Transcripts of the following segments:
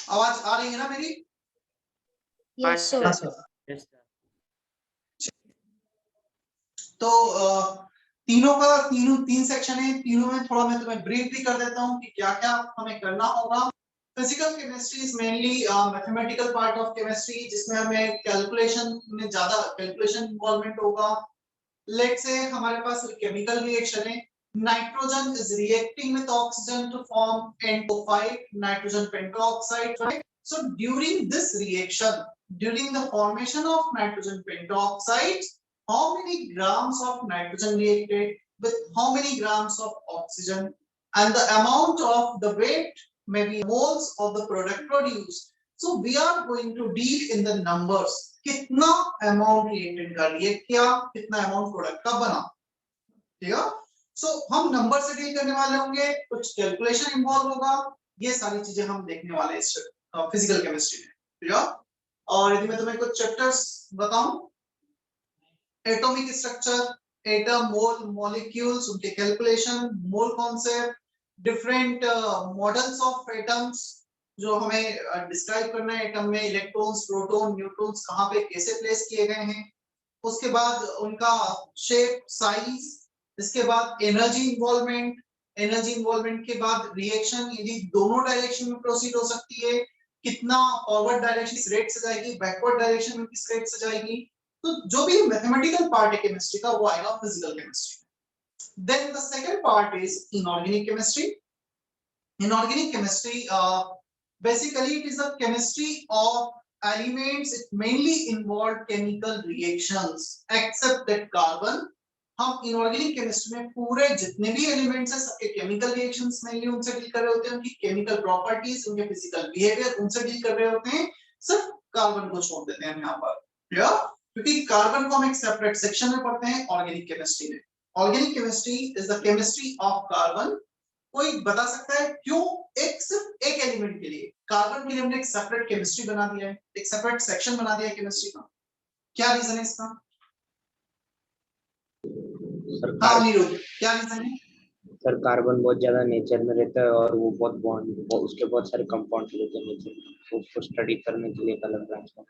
आवाज आ रही है ना मेरी? Yes sir. तो तीन सेक्शन है, तीनों में थोड़ा मैं तुम्हें ब्रीफ भी कर देता हूँ कि क्या क्या हमें करना होगा। Physical chemistry is mainly mathematical part of chemistry, जिसमें हमें कैलकुलेशन में ज्यादा कैलकुलेशन इन्वॉल्वमेंट होगा। लेट्स से हमारे पास केमिकल रिएक्शन है, nitrogen is reacting with oxygen to form N2O5 nitrogen pentoxide, right? So during this reaction, during the formation of nitrogen pentoxide, how many grams of nitrogen reacted with how many grams of oxygen, and the amount of the weight may be moles of the product produced. So we are going to deal in the numbers. कितना amount reactant का react किया, कितना amount product का बना, ठीक है? So हम number से डील करने वाले होंगे, कुछ कैलकुलेशन इन्वॉल्व होगा, ये सारी चीजें हम देखने वाले हैं इस फिजिकल केमिस्ट्री में, ठीक है? और यदि मैं तुम्हें कुछ चैप्टर्स बताऊं, एटॉमिक स्ट्रक्चर, एटम, मोल, मॉलिक्यूल्स, उनके calculation, mole concept, different models of atoms जो हमें डिस्क्राइब करना है, एटम में इलेक्ट्रॉन्स, प्रोटॉन, न्यूट्रॉन्स कहां पे कैसे प्लेस किए गए हैं, उसके बाद उनका शेप, साइज, इसके बाद एनर्जी इन्वॉल्वमेंट, एनर्जी इन्वॉल्वमेंट के बाद रिएक्शन यदि दोनों डायरेक्शन में प्रोसीड हो सकती है, कितना फॉरवर्ड डायरेक्शन किस रेट से जाएगी, बैकवर्ड डायरेक्शन में किस रेट से जाएगी, तो जो भी मैथमेटिकल पार्ट है केमिस्ट्री का वो आएगा physical chemistry. Then the second part is inorganic chemistry. Inorganic chemistry basically it is a chemistry of elements. It mainly involve chemical reactions except that carbon. हम इनऑर्गेनिक केमिस्ट्री में पूरे जितने भी elements हैं सबके केमिकल रिएक्शंस मेनली उनसे deal कर रहे होते हैं, उनकी केमिकल प्रॉपर्टीज, उनके फिजिकल बिहेवियर उनसे डील कर रहे होते हैं। सिर्फ कार्बन को छोड़ देते हैं हम यहाँ पर, क्योंकि कार्बन को हम एक सेपरेट सेक्शन में पढ़ते हैं ऑर्गेनिक केमिस्ट्री में। Organic chemistry is the chemistry of carbon. कोई बता सकता है क्यों सिर्फ एक एलिमेंट के लिए, कार्बन के लिए हमने एक सेपरेट केमिस्ट्री बना दिया है, एक सेपरेट सेक्शन बना दिया है केमिस्ट्री का? क्या रीजन है इसका? हाँ नीरज, क्या रीजन है? सर कार्बन बहुत ज्यादा नेचर में रहता है और वो बहुत बॉन्ड, उसके बहुत सारे कंपाउंड रहते हैं नेचर में, तो उसको स्टडी करने के लिए एक अलग ब्रांच है।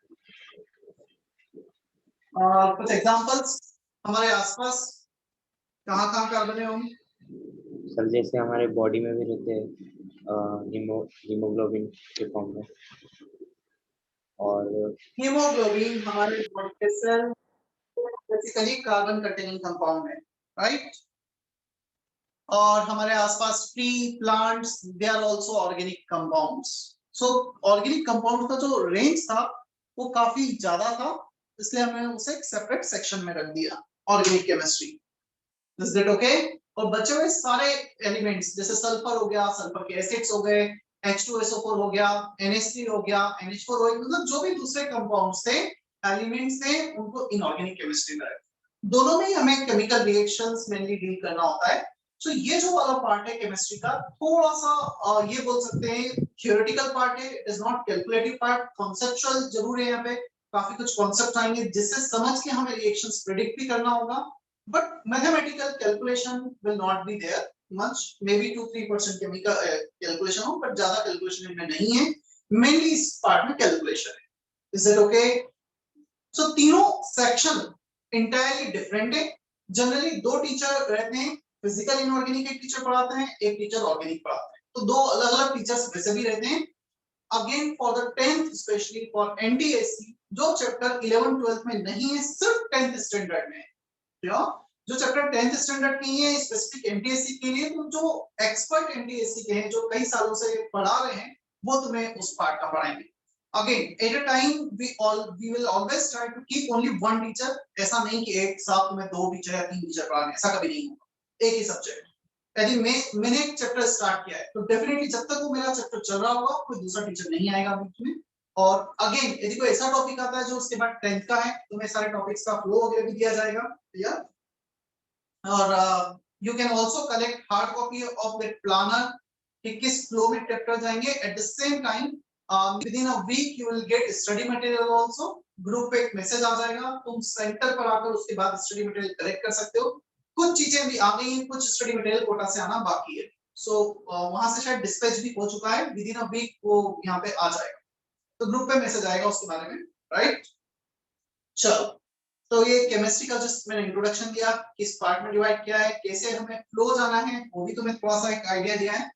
कुछ एग्जांपल्स हमारे आसपास कहाँ कार्बन है हम? सर जैसे हमारे बॉडी में भी रहते हैं हीमोग्लोबिन के फॉर्म में, और हीमोग्लोबिन हमारे बॉडी के cell basically carbon containing compound है, राइट? और हमारे आसपास tree, plants, they are also organic compounds. So organic compound का जो रेंज था वो काफी ज्यादा था, इसलिए हमने उसे एक सेपरेट सेक्शन में रख दिया, organic chemistry. Is that okay? और बचे हुए सारे एलिमेंट्स जैसे सल्फर हो गया, सल्फर के एसिड्स हो गए, H2SO4 हो गया, NH3 हो गया, NH4 हो गया, मतलब जो भी दूसरे कंपाउंड्स थे, एलिमेंट्स थे, उनको इनऑर्गेनिक केमिस्ट्री में रखा। दोनों में ही हमें केमिकल रिएक्शंस मेनली डील करना होता है। सो ये जो वाला पार्ट है केमिस्ट्री का, थोड़ा सा ये बोल सकते हैं थियोरेटिकल पार्ट है, it is not calculative part, conceptual जरूर है। यहाँ पे काफी कुछ कॉन्सेप्ट आएंगे जिससे समझ के हमें रिएक्शंस प्रेडिक्ट भी करना होगा, but mathematical calculation will not be there much, maybe 2-3% chemical calculation हो, but ज्यादा calculation इनमें नहीं है, mainly इस part में calculation है। Is that okay? So तीनों section entirely different है। Generally दो टीचर रहते हैं, फिजिकल इनऑर्गेनिक एक टीचर पढ़ाते हैं, एक टीचर ऑर्गेनिक पढ़ाते हैं, तो दो अलग अलग टीचर्स वैसे भी रहते हैं। Again for the 10th, especially for NTSC, जो चैप्टर 11-12 में नहीं है, सिर्फ 10th स्टैंडर्ड में है। जो चैप्टर 10th स्टैंडर्ड की है स्पेसिफिक एनटीएससी के लिए, तो जो एक्सपर्ट एनटीएससी के हैं, जो कई सालों से पढ़ा रहे हैं, वो तुम्हें उस पार्ट का पढ़ाएंगे। Again at a time we will always try to keep only one teacher. ऐसा नहीं कि एक साथ तुम्हें दो टीचर या तीन टीचर पढ़ाने, ऐसा कभी नहीं होगा। एक ही सब्जेक्ट, यदि मैंने एक चैप्टर स्टार्ट किया है तो डेफिनेटली जब तक वो मेरा चैप्टर चल रहा होगा कोई दूसरा टीचर नहीं आएगा बीच में। और अगेन यदि कोई ऐसा टॉपिक आता है जो उसके बाद 10th का है, तो मैं सारे टॉपिक्स का फ्लो वगैरह भी दिया जाएगा, या और you can also collect hard copy of that planner कि किस फ्लो में चैप्टर जाएंगे। At the same time within a week you will get study material also. Group पे एक मैसेज आ जाएगा, तुम सेंटर पर आकर उसके बाद स्टडी मटेरियल कलेक्ट कर सकते हो। कुछ चीजें भी आ गई हैं, कुछ स्टडी मटेरियल कोटा से आना बाकी है। सो वहां से शायद डिस्पैच भी हो चुका है, विद इन अ वीक वो यहाँ पे आ जाएगा, तो ग्रुप पे मैसेज आएगा उसके बारे में, राइट। चलो, तो ये केमिस्ट्री का जस्ट मैंने इंट्रोडक्शन दिया, किस पार्ट में डिवाइड किया है, कैसे हमें फ्लो जाना है, वो भी तुम्हें थोड़ा सा एक आइडिया दिया है।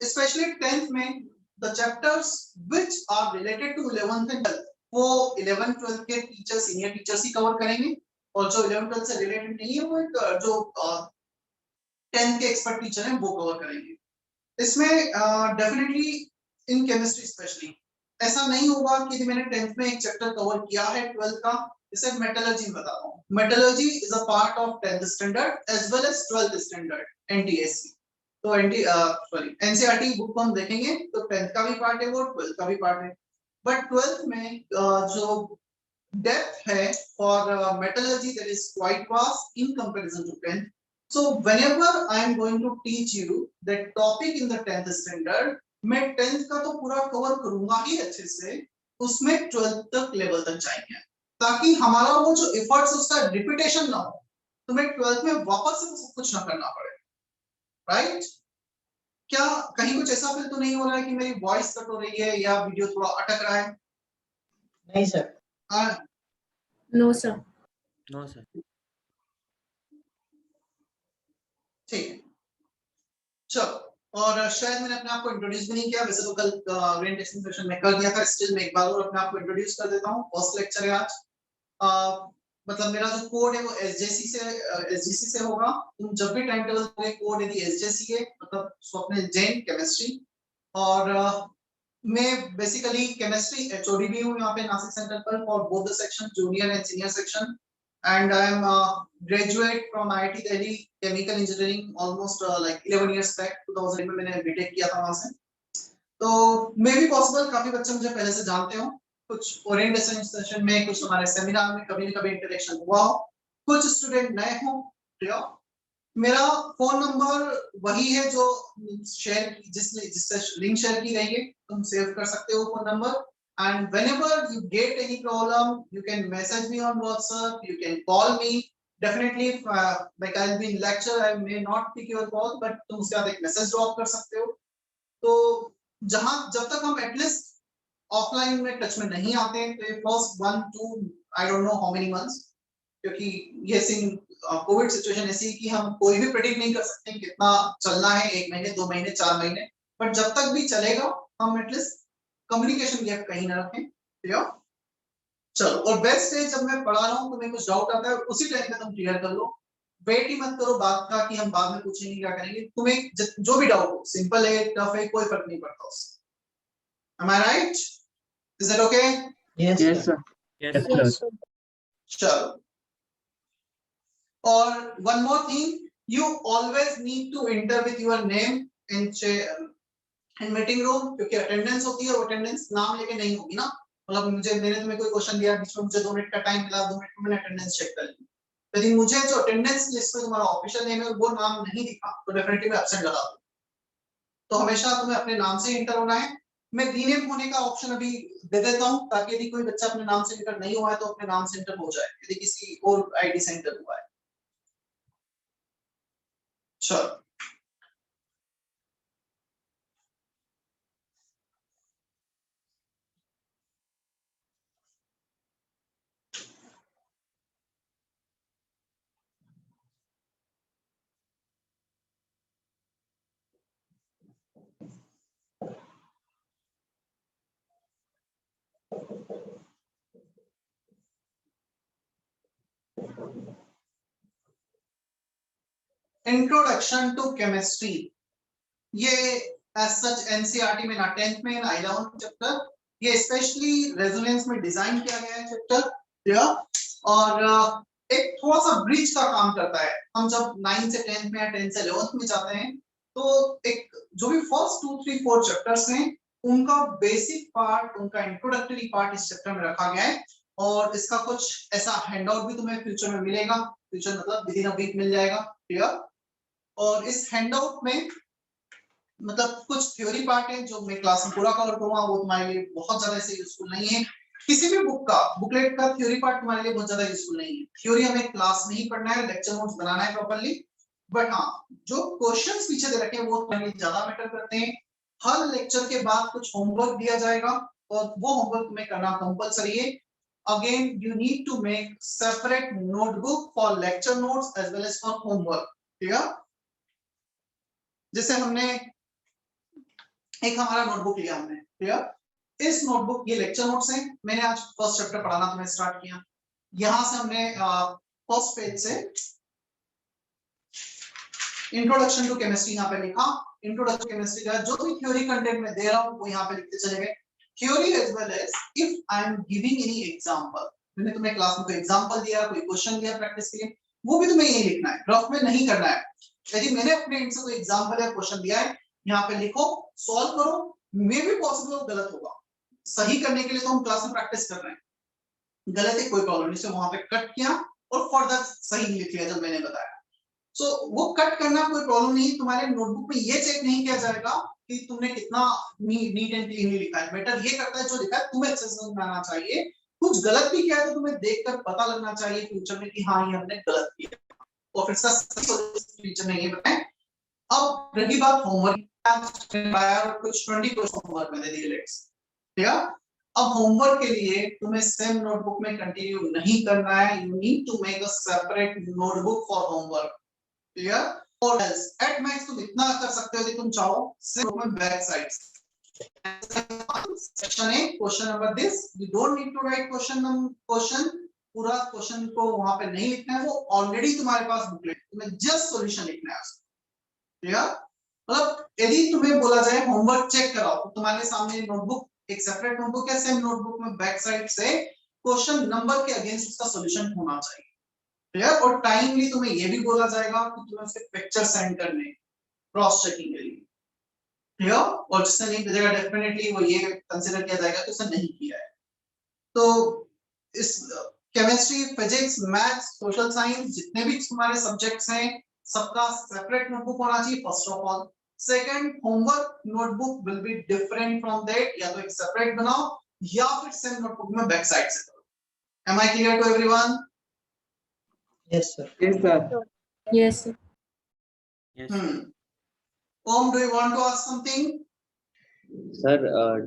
स्पेशली 10th में the chapters which are related to 11th and 12th, वो 11 12 के टीचर सीनियर टीचर्स ही कवर करेंगे, और जो 11 12 से रिलेटेड नहीं है वो एक जो 10th के एक्सपर्ट टीचर हैं वो कवर करेंगे। इसमें डेफिनेटली इन केमिस्ट्री स्पेशली ऐसा नहीं होगा कि मैंने 10th में एक चैप्टर कवर किया है 12th का, जैसे मेटलर्जी में बताता हूँ। Metallurgy is a part of 10th standard as well as 12th standard NTSC. तो एनसीईआरटी बुक को हम देखेंगे तो 10th का भी पार्ट है वो, 12th का भी पार्ट है, बट 12th में जो डेप्थ है for metallurgy that is quite vast in comparison to 10th. So whenever I am going to teach you that topic in the 10th standard, मैं 10th का तो पूरा कवर करूंगा ही अच्छे से, उसमें 12th तक लेवल तक जाएंगे, ताकि हमारा वो जो एफर्ट्स उसका रिपीटेशन ना हो, तुम्हें 12th में वापस से सब कुछ ना करना पड़े, राइट। क्या कहीं कुछ ऐसा फिर तो नहीं हो रहा है कि मेरी वॉइस कट हो रही है या वीडियो थोड़ा अटक रहा है? नहीं sir. No sir. No sir. ठीक है, चलो। और शायद मैंने अपने आप को इंट्रोड्यूस भी नहीं किया, वैसे तो कल ओरिएंटेशन सेशन में कर दिया था, स्टिल मैं एक बार और अपने आप को इंट्रोड्यूस कर देता हूँ। फर्स्ट लेक्चर है आज। मतलब मेरा जो कोड है वो एसजीसी से होगा। तुम जब भी टाइम टेबल दोगे कोड यदि एसजीसी है, मतलब स्वप्निल जैन केमिस्ट्री। और मैं बेसिकली केमिस्ट्री एचओडी भी हूँ यहाँ पे नासिक सेंटर पर for both the section, junior and senior section, and I am a graduate from IIT Delhi chemical engineering almost like 11 years back, 2000 में मैंने बीटेक किया था वहां से। तो मे भी पॉसिबल काफी बच्चे मुझे पहले से जानते हो, कुछ ओरिएंटेशन सेशन में, कुछ हमारे सेमिनार में कभी न कभी इंटरेक्शन हुआ हो, कुछ स्टूडेंट नए हो। मेरा फोन नंबर वही है जो शेयर जिससे लिंक शेयर की गई है, तुम सेव कर सकते हो phone number. And whenever you get any problem, you can message me on WhatsApp, you can call me. Definitely, like I'll be in lecture, I may not pick your call, but तुम उसके बाद एक message drop कर सकते हो। तो जब तक हम एटलीस्ट ऑफलाइन में टच में नहीं आते हैं, तो ये first 1 2 I don't know how many months, क्योंकि ये कोविड सिचुएशन ऐसी है कि हम कोई भी प्रेडिक्ट नहीं कर सकते कितना चलना है, 1 महीने 2 महीने 4 महीने, बट जब तक भी चलेगा हम एटलीस्ट कम्युनिकेशन गैप कहीं ना रखें। क्लियर? चलो, और बेस्ट है जब मैं पढ़ा रहा हूँ तो मैं कुछ डाउट आता है उसी टाइम पे तुम क्लियर कर लो, वेट ही मत करो बात का कि हम बाद में पूछेंगे क्या करेंगे। तुम्हें जो भी डाउट हो, सिंपल है टफ है, कोई फर्क नहीं पड़ता उससे। Am I right? Is that okay? Yes sir. Yes, sir. चलो, और one more thing, you always need to enter with your name in meeting room, क्योंकि अटेंडेंस होती है, अटेंडेंस नाम लेके नहीं होगी ना। मतलब मैंने तुम्हें कोई क्वेश्चन दिया, बीच में मुझे 2 मिनट का टाइम मिला, 2 मिनट में मैंने अटेंडेंस चेक कर ली, यदि मुझे जो अटेंडेंस लिस्ट में तुम्हारा ऑफिशियल नेम है वो नाम नहीं दिखा तो डेफिनेटली मैं एब्सेंट लगा दूं। तो हमेशा तुम्हें अपने नाम से इंटर होना है। मैं रीनेम होने का ऑप्शन अभी दे देता हूं, ताकि यदि कोई बच्चा अपने नाम से इंटर नहीं हुआ है तो अपने नाम से इंटर हो जाए, यदि किसी और आईडी से इंटर हुआ है। चलो, इंट्रोडक्शन टू केमिस्ट्री, ये एज सच एनसीईआरटी में ना 10th में ना 11th चैप्टर, ये स्पेशली रेजोनेंस में डिजाइन किया गया है चैप्टर, और एक थोड़ा सा ब्रिज का काम करता है। हम जब 9 से 10th में या 10 से 11th में जाते हैं तो एक जो भी फर्स्ट 2 3 4 चैप्टर्स हैं उनका बेसिक पार्ट, उनका इंट्रोडक्टरी पार्ट इस चैप्टर में रखा गया है, और इसका कुछ ऐसा हैंडआउट भी तुम्हें फ्यूचर में मिलेगा, फ्यूचर मतलब विद इन अ वीक मिल जाएगा। क्लियर? और इस हैंडआउट में मतलब कुछ थ्योरी पार्ट है जो मैं क्लास में पूरा कवर करूंगा, वो तुम्हारे लिए बहुत ज्यादा ऐसे यूजफुल नहीं है। किसी भी बुकलेट का थ्योरी पार्ट तुम्हारे लिए बहुत ज्यादा यूजफुल नहीं है। थ्योरी हमें क्लास में ही पढ़ना है, लेक्चर नोट्स बनाना है प्रॉपर्ली, बट हाँ, जो क्वेश्चंस पीछे दे रखे हैं वो थोड़े ज्यादा मैटर करते हैं। हर लेक्चर के बाद कुछ होमवर्क दिया जाएगा और वो होमवर्क तुम्हें करना कंपलसरी है। Again you need to make separate notebook for lecture notes as well as for homework. ठीक है, जैसे हमने एक हमारा नोटबुक लिया हमने, ठीक है, इस नोटबुक ये लेक्चर नोट्स हैं। मैंने आज फर्स्ट चैप्टर पढ़ाना तुम्हें स्टार्ट किया। यहां से हमने फर्स्ट पेज से इंट्रोडक्शन टू केमिस्ट्री यहाँ पे लिखा। इंट्रोडक्शन केमिस्ट्री का जो भी थ्योरी कंटेंट में दे रहा हूँ वो यहाँ पे लिखते चले गए। Theory as well as if I am giving any example, मैंने तुम्हें क्लास में कोई एग्जांपल दिया, कोई क्वेश्चन दिया प्रैक्टिस के लिए, वो भी तुम्हें यही लिखना है, रफ में नहीं करना है। यदि मैंने अपने एंड से कोई एग्जांपल या क्वेश्चन दिया है, यहाँ पे लिखो, सॉल्व करो। मे भी पॉसिबल हो गलत होगा, सही करने के लिए तो हम क्लास में प्रैक्टिस कर रहे हैं। गलत है कोई प्रॉब्लम नहीं, वहां पे कट किया और फर्दर सही लिख लिया जब मैंने बताया। सो वो कट करना कोई प्रॉब्लम नहीं। तुम्हारे नोटबुक में ये चेक नहीं किया जाएगा कि तुमने कितना नीट एंड क्लीन लिखा है। बेटर ये करता है जो लिखा है तुम्हें अच्छे से समझ में आना चाहिए। कुछ गलत भी किया है तो तुम्हें देखकर पता लगना चाहिए फ्यूचर में कि हाँ ये हमने गलत किया, और फिर फ्यूचर में ये बताएं। अब रही बात होमवर्क, कुछ 20 क्वेश्चन होमवर्क में दे दिए लेट्स, ठीक है। अब होमवर्क के लिए तुम्हें सेम नोटबुक में कंटिन्यू नहीं करना है। You need to make a separate notebook for homework, clear. और एट मैक्स तुम इतना कर सकते हो कि तुम चाहो सिर्फ में back side section A question number this, you don't need to write question पूरा क्वेश्चन को वहां पे नहीं लिखना है, वो ऑलरेडी तुम्हारे पास बुकलेट, तुम्हें जस्ट सॉल्यूशन लिखना है, क्लियर। मतलब यदि तुम्हें बोला जाए होमवर्क चेक कराओ तो तुम्हारे सामने नोटबुक, एक सेपरेट नोटबुक या सेम नोटबुक में बैक साइड से क्वेश्चन नंबर के अगेंस्ट उसका सॉल्यूशन होना चाहिए, क्लियर। और टाइमली तुम्हें ये भी बोला जाएगा कि तुम्हें उसके पिक्चर सेंड करने क्रॉस चेकिंग के लिए, क्लियर। और जिसने नहीं भेजेगा डेफिनेटली वो ये कंसीडर किया जाएगा कि उसने नहीं किया है। तो इस chemistry, physics, maths, social science जितने भी तुम्हारे सब्जेक्ट्स हैं सबका सेपरेट नोटबुक होना चाहिए first of all. Second, homework notebook will be different from that, या तो एक सेपरेट बनाओ या फिर सेम नोटबुक में बैक साइड से करो। Am I clear to everyone? Yes, sir. Yes, sir. Yes, sir. Yes. Om, do you want to ask something? Sir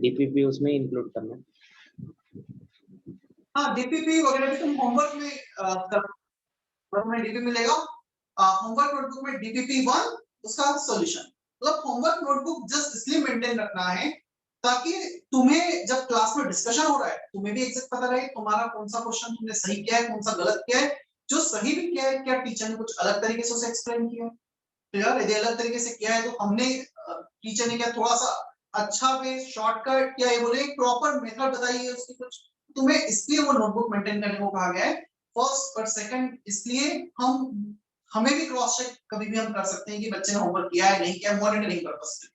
DPP उसमें इंक्लूड करना है। हाँ, डीपीपी वगैरह भी तुम होमवर्क में डीपी मिलेगा। होमवर्क नोटबुक में डीपीपी 1 उसका सॉल्यूशन, मतलब होमवर्क नोटबुक जस्ट इसलिए मेंटेन रखना है ताकि तुम्हें जब क्लास में डिस्कशन हो रहा है तुम्हें भी एग्जैक्ट पता रहे तुम्हारा कौन सा क्वेश्चन तुमने सही किया है, कौन सा गलत किया है। जो सही भी किया है, क्या टीचर ने कुछ अलग तरीके से उसे एक्सप्लेन किया, तो यार यदि अलग तरीके से किया है तो हमने टीचर ने क्या थोड़ा सा अच्छा वे शॉर्टकट या ये बोले प्रॉपर मेथड बताई है उसकी कुछ, तुम्हें इसलिए वो नोटबुक मेंटेन करने को कहा गया है। फर्स्ट और सेकंड इसलिए हमें भी क्रॉस चेक कभी भी हम कर सकते हैं कि बच्चे ने होमवर्क किया है नहीं किया, मॉनिटरिंग पर्पस से।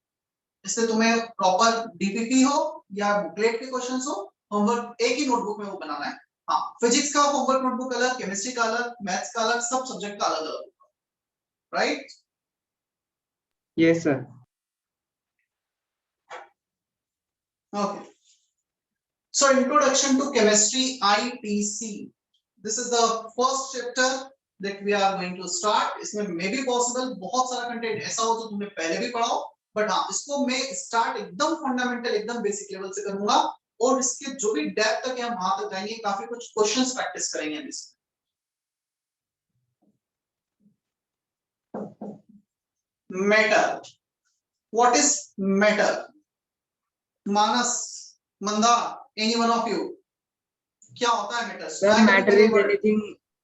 इसलिए तुम्हें प्रॉपर डीपीपी हो या बुकलेट के क्वेश्चंस हो, होमवर्क एक ही नोटबुक में वो बनाना है। हाँ, फिजिक्स का होमवर्क नोटबुक अलग, केमिस्ट्री का अलग, मैथ्स का अलग, सब सब्जेक्ट का अलग अलग, right? Yes, sir. Okay. So introduction to chemistry IPC. This is the first chapter that we are going to start. इसमें may be possible बहुत सारा कंटेंट ऐसा हो जो तुमने पहले भी पढ़ा हो, बट हाँ इसको मैं स्टार्ट एकदम फंडामेंटल, एकदम बेसिक लेवल से करूंगा और इसके जो भी डेप्थ तक हम वहां तक जाएंगे, काफी कुछ क्वेश्चंस प्रैक्टिस करेंगे हम इसमें। Matter. What is matter? Manas, Manda, any one of you? क्या होता है matter? Sir,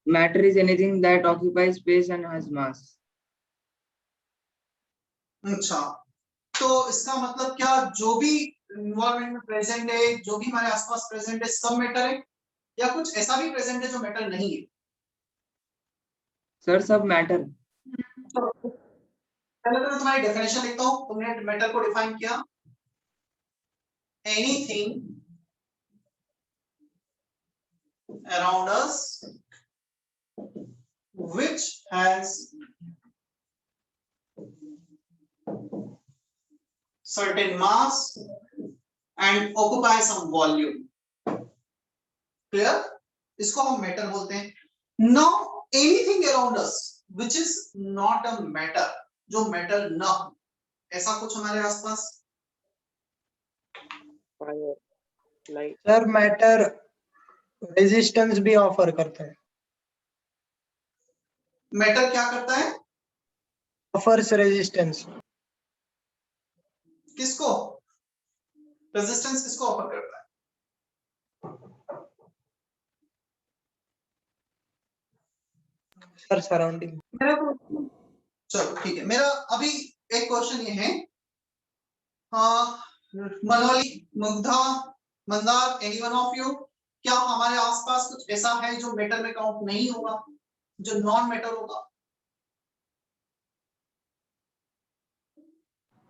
matter is anything that occupies space and has mass. अच्छा, तो इसका मतलब क्या जो भी इन्वायरमेंट में प्रेजेंट है, जो भी हमारे आसपास प्रेजेंट है, सब मैटर है, या कुछ ऐसा भी प्रेजेंट है जो मैटर नहीं है? Sir, सब मैटर। पहले तो मैं तुम्हारी डेफिनेशन लिखता हूँ। तुमने मैटर को डिफाइन किया, anything around us which has certain mass and occupy some volume. Clear? इसको हम मैटर बोलते हैं। Now anything around us which is not a matter, जो मैटर ना हो, ऐसा कुछ हमारे आसपास? Fire, light, sir matter resistance भी ऑफर करता है, मैटर क्या करता है? Offers resistance. किसको? रेजिस्टेंस किसको ऑफर करता है? Sir surrounding. चलो ठीक है, मेरा अभी एक क्वेश्चन ये है, Manoli, Mugdha, Mandar, any one of you, क्या हमारे आसपास कुछ ऐसा है जो मैटर में काउंट नहीं होगा, जो नॉन मैटर होगा?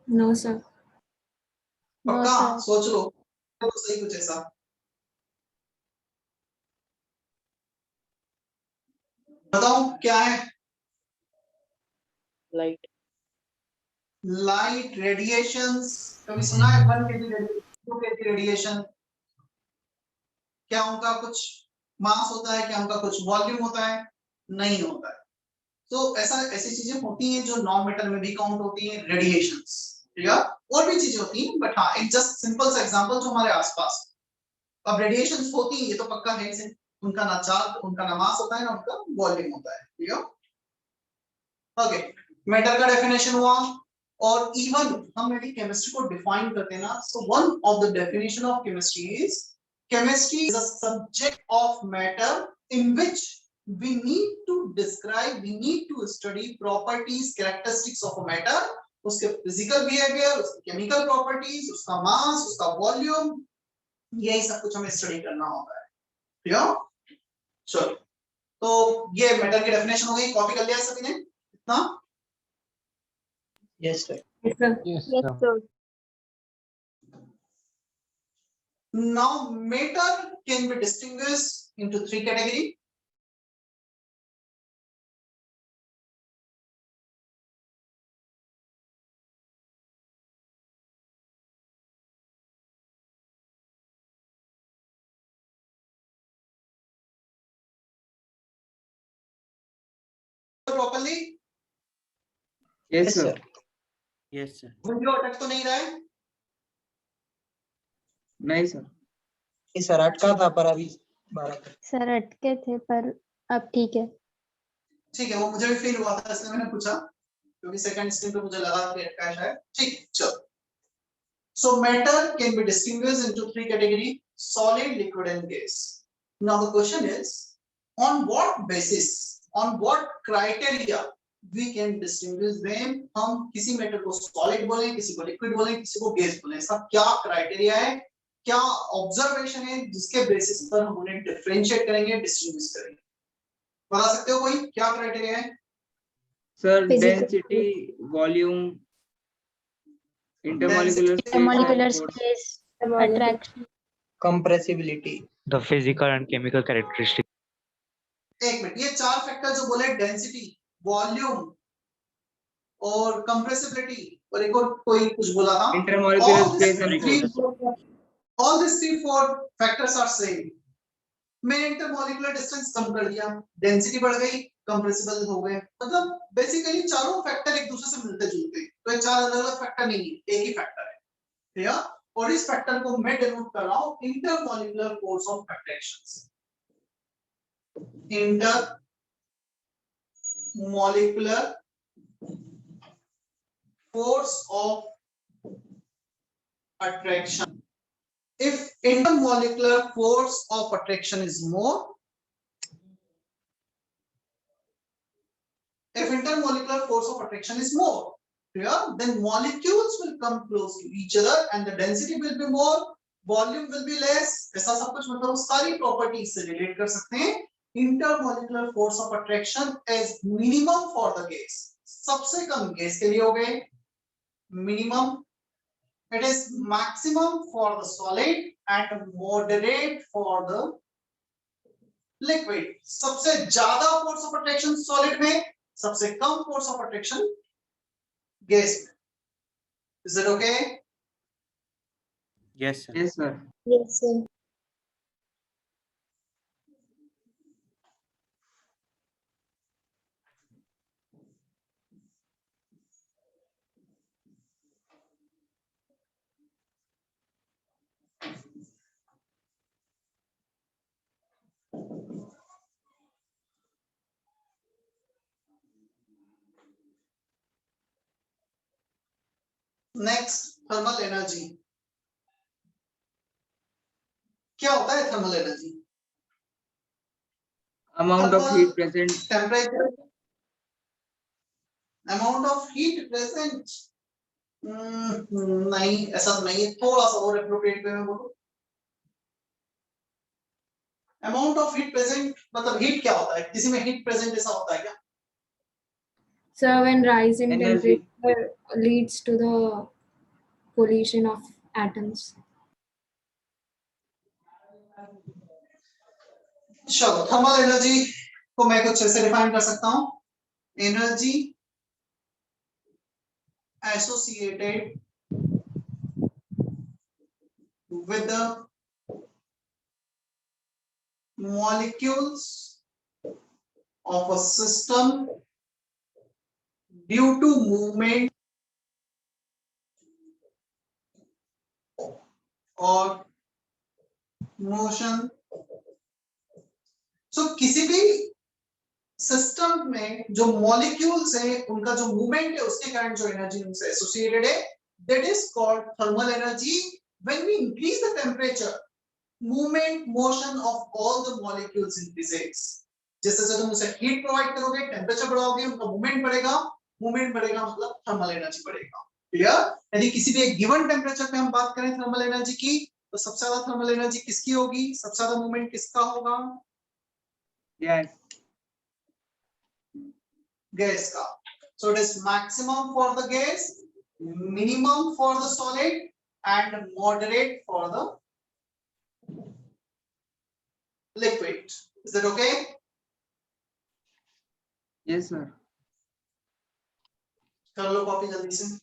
No, sir. पक्का? sir. सोच लो तो सही कुछ ऐसा। बताओ क्या है? light, लाइट, रेडिएशंस, कभी सुना है 1 kg रेडिएशन, 2 kg रेडिएशन? क्या उनका कुछ मास होता है? क्या उनका कुछ वॉल्यूम होता है? नहीं होता है। तो ऐसी चीजें होती हैं जो नॉन मैटर में भी काउंट होती हैं, रेडिएशंस, ठीक है? और भी चीजें होती हैं, बट हाँ, एक जस्ट सिंपल सा एग्जांपल जो हमारे आसपास, अब रेडिएशंस होती हैं, ये तो पक्का है इसे, उनका ना चार्ज, उनका ना मास होता है, ना उनका वॉल्यूम होता है, ठीक है? ओके, मैटर का डेफिनेशन हुआ, और इवन हम यदि केमिस्ट्री को डिफाइन करते हैं ना, so one of the definition of chemistry is, chemistry is a subject of matter in which we need to describe, we need to study properties, characteristics of a matter, उसके physical behavior, उसके chemical properties, उसका mass, उसका volume, यही सब कुछ हमें study करना होता है, ठीक है? चलो, तो ये मैटर की डेफिनेशन हो गई, कॉपी कर लिया सभी ने इतना? Yes sir. Yes, sir. Yes, Yes, sir. sir. Now matter can be distinguished into 3 categories. Properly? Yes, sir. yes, sir. Video अटक तो नहीं रहा है? नहीं सर। नहीं सर अटका था पर अभी 12 सर अटके थे पर अब ठीक है। ठीक है, वो मुझे भी फील हुआ था, इसलिए मैंने पूछा, क्योंकि सेकंड स्ट्रीम पे मुझे लगा कि अटका है शायद। ठीक, चलो। So matter can be distinguished into 3 categories: solid, liquid, and gas. Now the question is, on what basis, on what criteria we can distinguish them? हम किसी मैटर को सॉलिड बोलें, किसी को लिक्विड बोलें, किसी को गैस बोलें, इसका क्या क्राइटेरिया है, क्या ऑब्जर्वेशन है जिसके बेसिस पर हम उन्हें डिफरेंशिएट करेंगे, डिस्टिंग्विश करेंगे? बता सकते हो कोई, क्या क्राइटेरिया है? Sir Physical- density, volume, intermolecular space, Intermolecular and force. space, attraction. Compressibility. The physical and chemical characteristics. एक मिनट, ये 4 फैक्टर जो बोले, डेंसिटी, वॉल्यूम और कंप्रेसिबिलिटी, और एक और कोई कुछ बोला था, Intermolecular all space and these 3-4 factors are same. मैंने इंटरमॉलिक्यूलर डिस्टेंस कम कर दिया, डेंसिटी बढ़ गई, कंप्रेसिबल हो गए, मतलब बेसिकली चारों फैक्टर एक दूसरे से मिलते जुलते हैं, तो ये 4 अलग अलग फैक्टर नहीं है, एक ही फैक्टर है, ठीक है? और इस फैक्टर को मैं डिनोट कर रहा हूं इंटरमॉलिक्यूलर फोर्स ऑफ अट्रैक्शन से। Intermolecular force of attraction. If intermolecular force of attraction is more, if intermolecular force of attraction is more, yeah, then molecules will come close to each other and the density will be more, volume will be less. ऐसा सब कुछ मतलब सारी properties से relate कर सकते हैं। Intermolecular force of attraction is minimum for the gas. सबसे कम गैस के लिए हो गए minimum, it is maximum for the solid and moderate for the liquid. सबसे ज्यादा force of attraction solid में, सबसे कम force of attraction gas में। Is it okay? Yes, sir. yes sir. Yes, sir. Next thermal energy. क्या होता है thermal energy? Amount of heat present. Temperature, amount of heat present. नहीं, ऐसा नहीं है, थोड़ा सा और एप्रोप्रिएट वे में बोलो। अमाउंट ऑफ हीट प्रेजेंट मतलब हीट क्या होता है? किसी में हीट प्रेजेंट ऐसा होता है क्या? So when rise in Energy. temperature leads to the collision of atoms. चलो, थर्मल एनर्जी को मैं कुछ ऐसे डिफाइन कर सकता हूं। Energy associated with the molecules of a system due to movement or motion। so किसी भी सिस्टम में जो मॉलिक्यूल्स है उनका जो मूवमेंट है उसके कारण जो एनर्जी उनसे एसोसिएटेड है, that is called thermal energy. When we increase the temperature, movement motion of all the molecules increases. जैसे तुम उसे हीट प्रोवाइड करोगे, टेम्परेचर बढ़ाओगे, उनका मूवमेंट बढ़ेगा। मूवमेंट बढ़ेगा मतलब थर्मल एनर्जी बढ़ेगा। क्लियर? यदि किसी भी एक गिवन टेम्परेचर पे हम बात करें थर्मल एनर्जी की, तो सबसे ज्यादा थर्मल एनर्जी किसकी होगी? सबसे ज्यादा मूवमेंट किसका होगा? Yes. गैस का। So it is maximum for the gas, minimum for the solid, and moderate for the liquid. Is that okay? Yes, sir. कर लो कॉपी जल्दी से।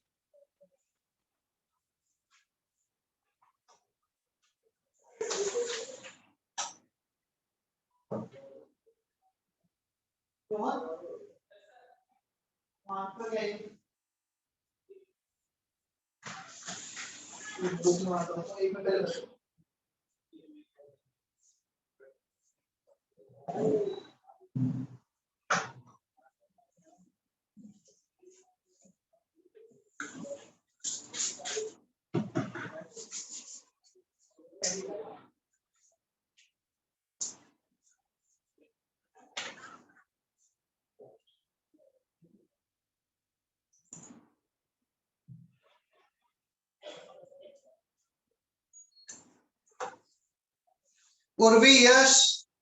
उर्वी, यश,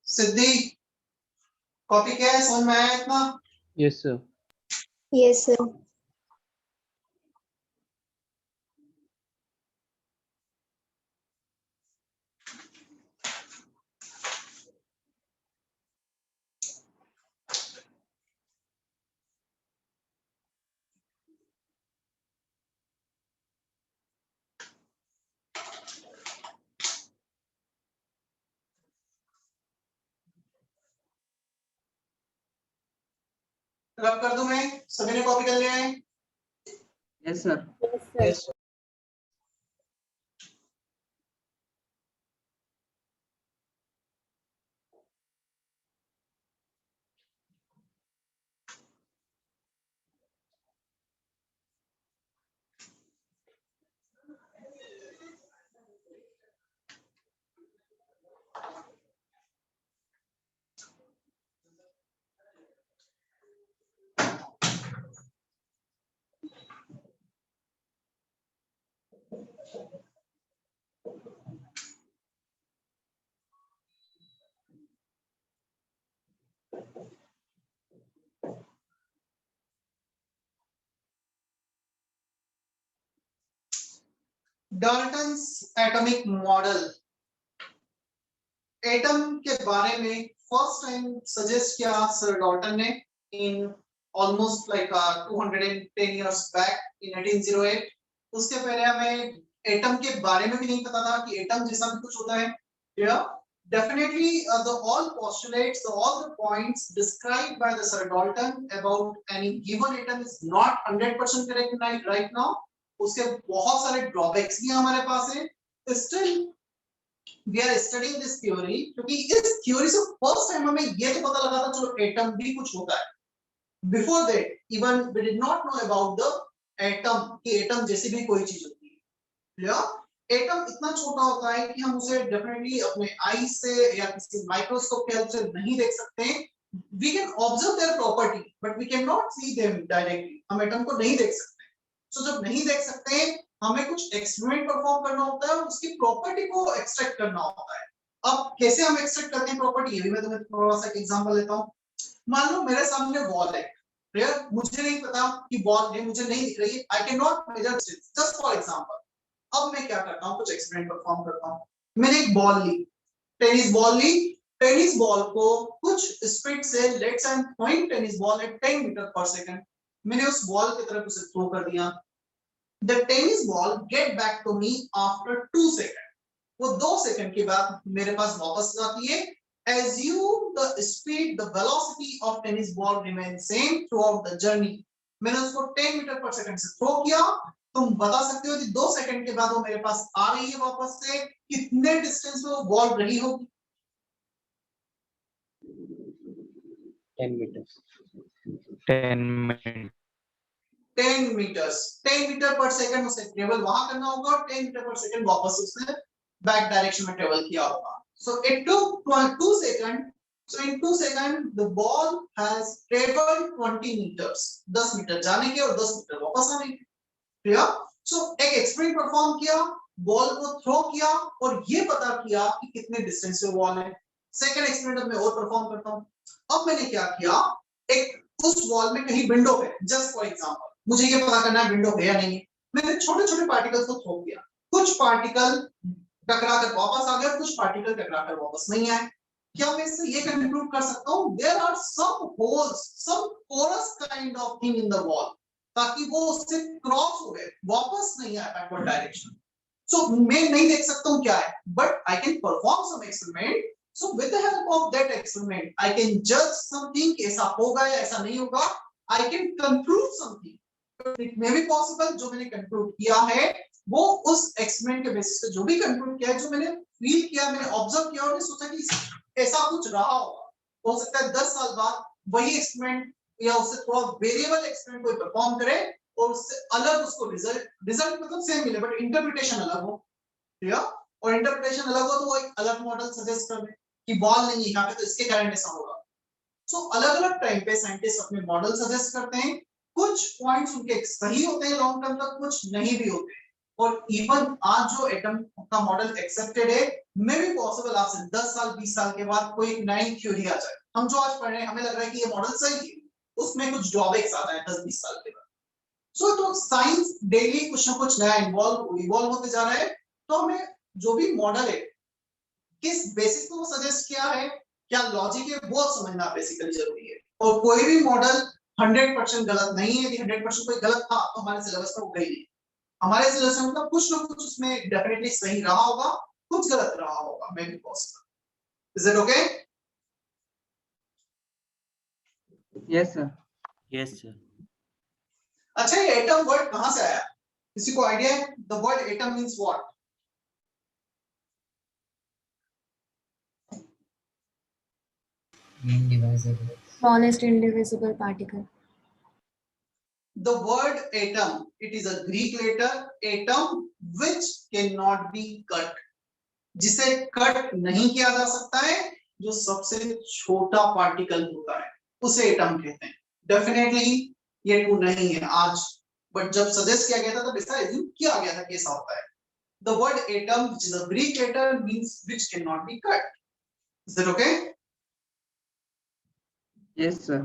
सिद्धि, कॉपी क्या है? समझ में आया इतना? Yes, sir. Yes, sir. रब कर दूं मैं? सभी ने कॉपी कर लिया है? Yes, sir. Yes, sir. Dalton's atomic model. Atom के बारे में फर्स्ट टाइम सजेस्ट किया सर डाल्टन ने in almost like 210 years back in 1808। उसके पहले हमें एटम के बारे में भी नहीं पता था कि एटम जैसा भी कुछ होता है। Definitely, all postulates, all the points described by the Sir Dalton about any given atom is not 100% correct right now. उसके बहुत सारे drawbacks भी हमारे पास है। Still, we are studying this theory क्योंकि इस theory से first time हमें ये तो पता लगा था जो atom भी कुछ होता है। Before that, even we did not know about the atom की एटम जैसी भी कोई चीज होती है, क्लियर। एटम इतना छोटा होता है कि हम उसे डेफिनेटली अपने आई से या किसी माइक्रोस्कोप के हेल्प से नहीं देख सकते। We can observe their property but we can not see them directly, हम एटम को नहीं देख सकते। सो जब नहीं देख सकते हमें कुछ एक्सपेरिमेंट परफॉर्म करना होता है और उसकी प्रॉपर्टी को एक्सट्रैक्ट करना होता है। अब कैसे हम एक्सट्रैक्ट करते हैं प्रॉपर्टी, ये भी मैं तुम्हें थोड़ा सा एग्जांपल लेता हूं। मान लो मेरे सामने वॉल है, क्लियर, मुझे नहीं पता कि बॉल है, मुझे नहीं दिख रही है, I can not major distance, just for example. अब मैं क्या करता हूं, कुछ एक्सपेरिमेंट परफॉर्म करता हूं। मैंने एक बॉल ली, टेनिस बॉल ली, टेनिस बॉल को कुछ स्पीड से, let's and point tennis ball at 10 metre per second, मैंने उस बॉल की तरफ उसे थ्रो कर दिया। The tennis ball get back to me after 2 second, वो 2 सेकंड के बाद मेरे पास वापस आती है। Assume the speed, the velocity of tennis ball remains same throughout the journey. मैंने उसको 10 मीटर पर सेकंड से थ्रो किया, तुम बता सकते हो कि 2 सेकंड के बाद वो मेरे पास आ रही है वापस से, कितने डिस्टेंस में वो बॉल रही होगी? 10 meters. 10 minutes. 10 metres, 10 metre per second उसे ट्रेवल वहां करना होगा और 10 मीटर पर सेकंड वापस उसने बैक डायरेक्शन में ट्रेवल किया होगा। So it took 2 seconds. So in 2 seconds the ball has traveled 20 meters. 10 metre जाने के और 10 मीटर वापस आने के, क्लियर। सो एक एक्सपेरिमेंट परफॉर्म किया, बॉल को थ्रो किया और ये पता किया कि कितने डिस्टेंस पे बॉल है। सेकंड एक्सपेरिमेंट मैं और परफॉर्म करता हूं। अब मैंने क्या किया, एक उस बॉल में कहीं विंडो है, जस्ट फॉर एग्जांपल, मुझे ये पता करना है विंडो है या नहीं है। मैंने छोटे छोटे पार्टिकल्स को थ्रो किया, कुछ पार्टिकल टकरा कर वापस आ गए, कुछ पार्टिकल टकरा कर वापस नहीं आए। क्या मैं इससे ये कंक्लूड कर सकता हूं, there are some holes, some porous kind of thing in the wall, ताकि वो उससे क्रॉस हो गए, वापस नहीं आए बैकवर्ड डायरेक्शन। सो मैं नहीं देख सकता हूं क्या है, but I can perform some experiment. So with the help of that experiment I can जज समथिंग, ऐसा होगा या ऐसा नहीं होगा। I can conclude something, it may be possible. जो मैंने कंक्लूड किया है वो उस एक्सपेरिमेंट के बेसिस पे जो भी कंक्लूड किया है, जो मैंने फील किया, मैंने ऑब्जर्व किया और मैंने सोचा कि ऐसा कुछ रहा होगा। हो सकता है 10 साल बाद वही एक्सपेरिमेंट या उससे थोड़ा वेरिएबल एक्सपेरिमेंट कोई परफॉर्म करे और उससे अलग उसको रिजल्ट मतलब सेम मिले बट इंटरप्रिटेशन अलग हो, ठीक है। और इंटरप्रिटेशन अलग हो तो वो एक अलग मॉडल सजेस्ट कर दे कि बॉल नहीं है यहाँ पे तो इसके कारण ऐसा होगा। सो अलग अलग टाइम पे साइंटिस्ट अपने मॉडल सजेस्ट करते हैं, कुछ पॉइंट्स उनके सही होते हैं लॉन्ग टर्म तक, कुछ नहीं भी होते। और इवन आज जो एटम का मॉडल एक्सेप्टेड है, मे बी पॉसिबल आपसे 10 साल 20 साल के बाद कोई नई थ्योरी आ जाए। हम जो आज पढ़ रहे हैं हमें लग रहा है कि ये मॉडल सही है, उसमें कुछ ड्रॉबैक्स आ जाए 10-20 साल के बाद। सो तो साइंस डेली कुछ ना कुछ नया इवॉल्व होते जा रहा है। तो हमें जो भी मॉडल है किस बेसिस पे वो सजेस्ट किया है, क्या लॉजिक है, वो समझना बेसिकली जरूरी है। और कोई भी मॉडल 100% गलत नहीं है। यदि 100% कोई गलत था तो हमारे सिलेबस में वो गई नहीं। हमारे सिलेबस में मतलब कुछ ना कुछ उसमें डेफिनेटली सही रहा होगा, कुछ गलत रहा होगा, मे be possible. Is it okay? Yes, sir. Yes, sir. अच्छा, ये एटम वर्ड कहां से आया, किसी को आइडिया है? The word atom means what? Indivisible. Smallest indivisible particle. The word atom, it is a Greek letter atom which cannot be cut, जिसे cut नहीं किया जा सकता है, जो सबसे छोटा पार्टिकल होता है उसे एटम कहते हैं। डेफिनेटली ये ट्रू नहीं है आज, बट जब सजेस्ट किया गया था तब ऐसा एज्यूम किया गया था कि ऐसा होता है। The word atom, which is a Greek letter, means which cannot be cut. Is that okay? Yes, sir.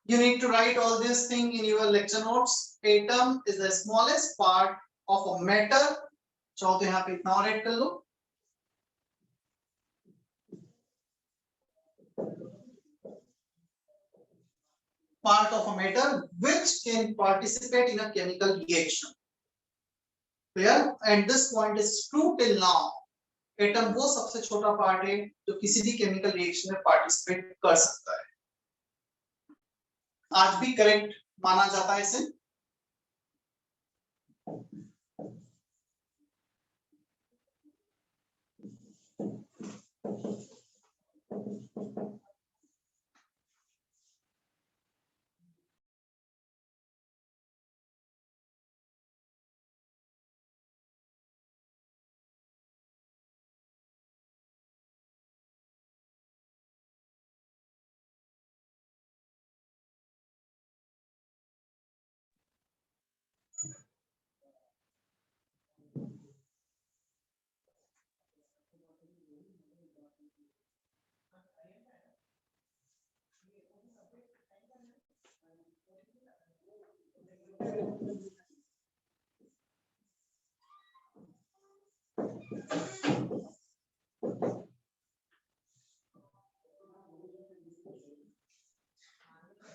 You need to write all this thing in your lecture notes. Atom is the smallest part of a matter. चाहो तो यहाँ पे इतना और add कर लो. Part of a matter which can participate in a chemical reaction. Clear? And this point is true till now. Atom वो सबसे छोटा पार्ट है जो किसी भी केमिकल रिएक्शन में पार्टिसिपेट कर सकता है. आज भी करेक्ट माना जाता है इसे.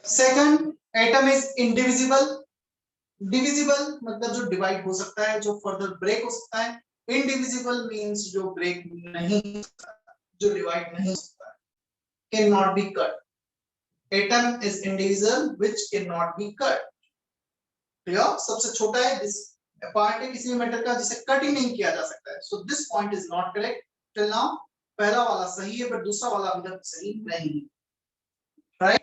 Second, atom is indivisible. Divisible मतलब जो डिवाइड हो सकता है, जो फर्दर ब्रेक हो सकता है. Indivisible means जो ब्रेक नहीं हो सकता, जो डिवाइड नहीं हो सकता, cannot be cut. Atom is indivisible which cannot be cut. Clear? सबसे छोटा है, दिस पार्ट है किसी भी मेटल का जिसे कट ही नहीं किया जा सकता है. So this point is not correct till now. पहला वाला सही है पर दूसरा वाला अभी तक सही नहीं है. Right?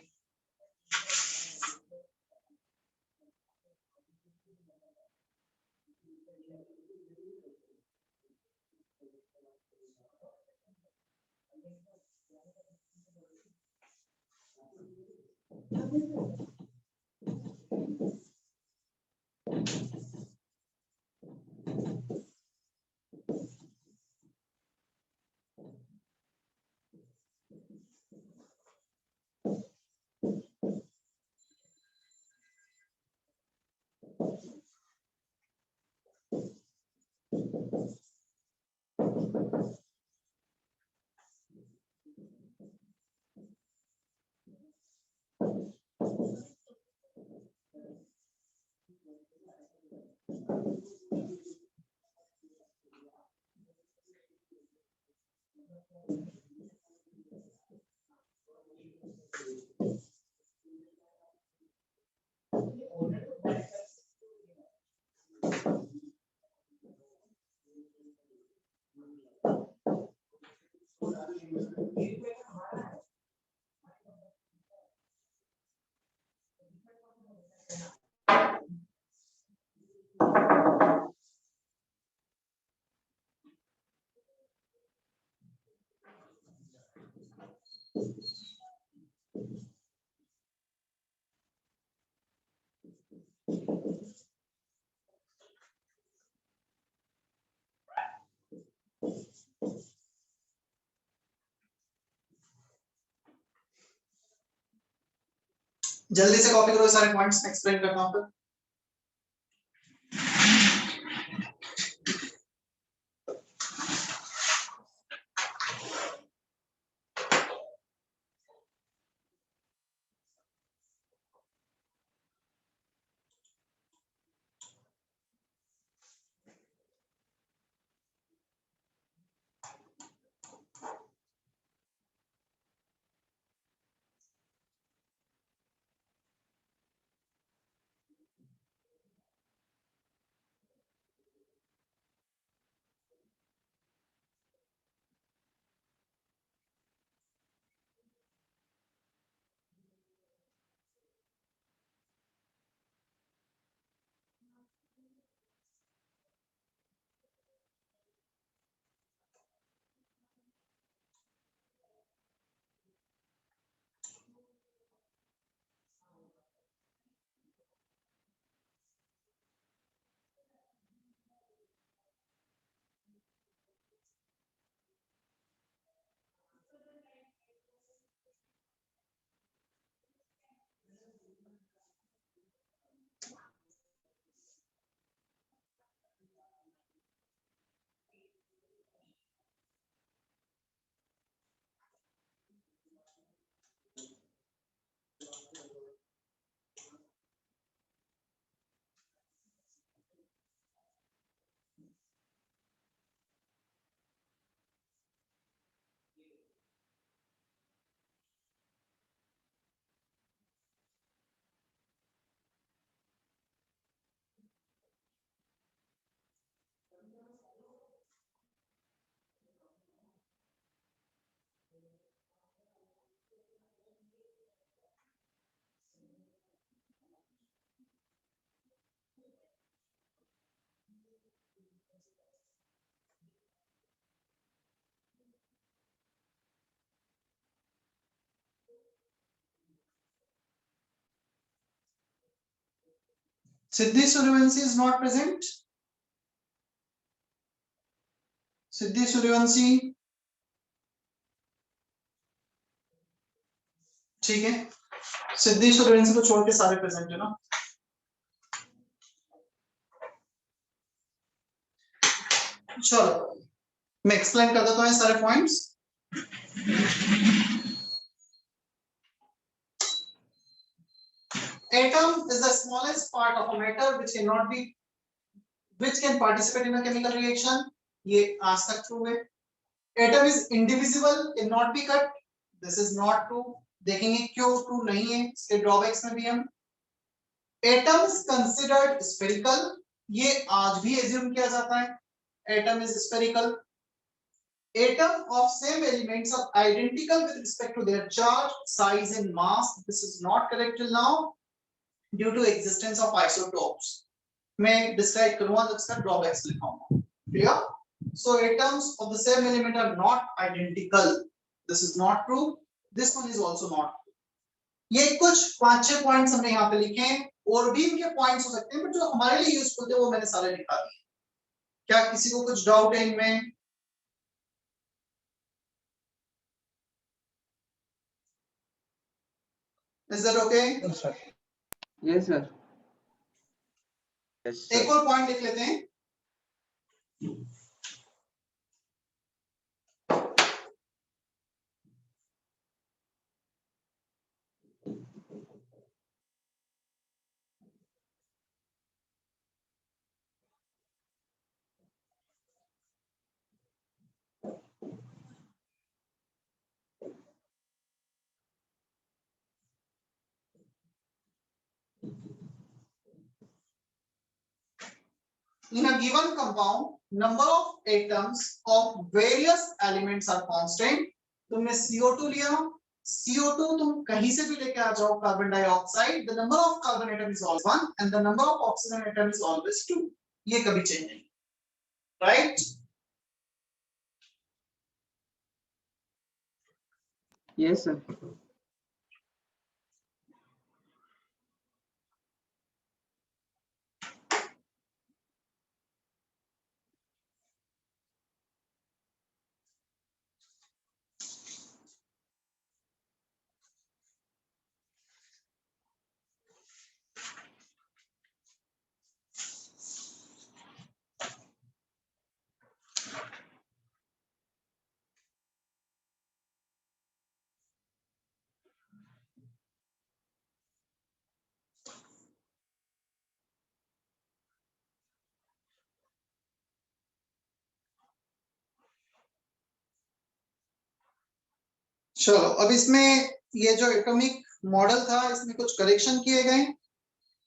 जल्दी से कॉपी करो सारे पॉइंट्स मैं एक्सप्लेन करता हूं फिर. Siddhi Suryavanshi is not present. Siddhi Suryavanshi, ठीक है, सिद्धि सूर्यवंशी को छोड़ के सारे प्रेजेंट है ना। चलो मैं एक्सप्लेन कर देता हूँ ये सारे points. Atom is the smallest part of a matter which can participate in a chemical reaction. ये आज तक true है। Atom is indivisible, cannot be cut. This is not true. देखेंगे क्यों true नहीं है, इसके drawbacks में भी हम। Atom is considered spherical. ये आज भी assume किया जाता है। Atom is spherical. Atom of same elements are identical with respect to their charge, size, and mass. This is not correct till now due to existence of isotopes. मैं describe करूँगा तो इसका drawbacks लिखाऊंगा। Clear? So atoms of the same element are not identical. This is not true. This one is also not true. ये कुछ 5-6 points हमने यहाँ पे लिखे हैं, और भी इनके पॉइंट्स हो सकते हैं, बट जो हमारे लिए यूजफुल थे वो मैंने सारे लिखा दिए। क्या किसी को कुछ डाउट है इनमें? Is that okay? Yes, sir. Yes, sir. Yes, एक और पॉइंट लिख लेते हैं। In a given compound, number of atoms of various elements are constant. तुमने CO2 लिया, CO2 तुम कहीं से भी लेके आ जाओ, carbon dioxide, the number of carbon atom is always 1 and the number of oxygen atom is always 2. ये कभी चेंज नहीं, right? Yes, sir. चलो अब इसमें ये जो एटॉमिक मॉडल था इसमें कुछ करेक्शन किए गए,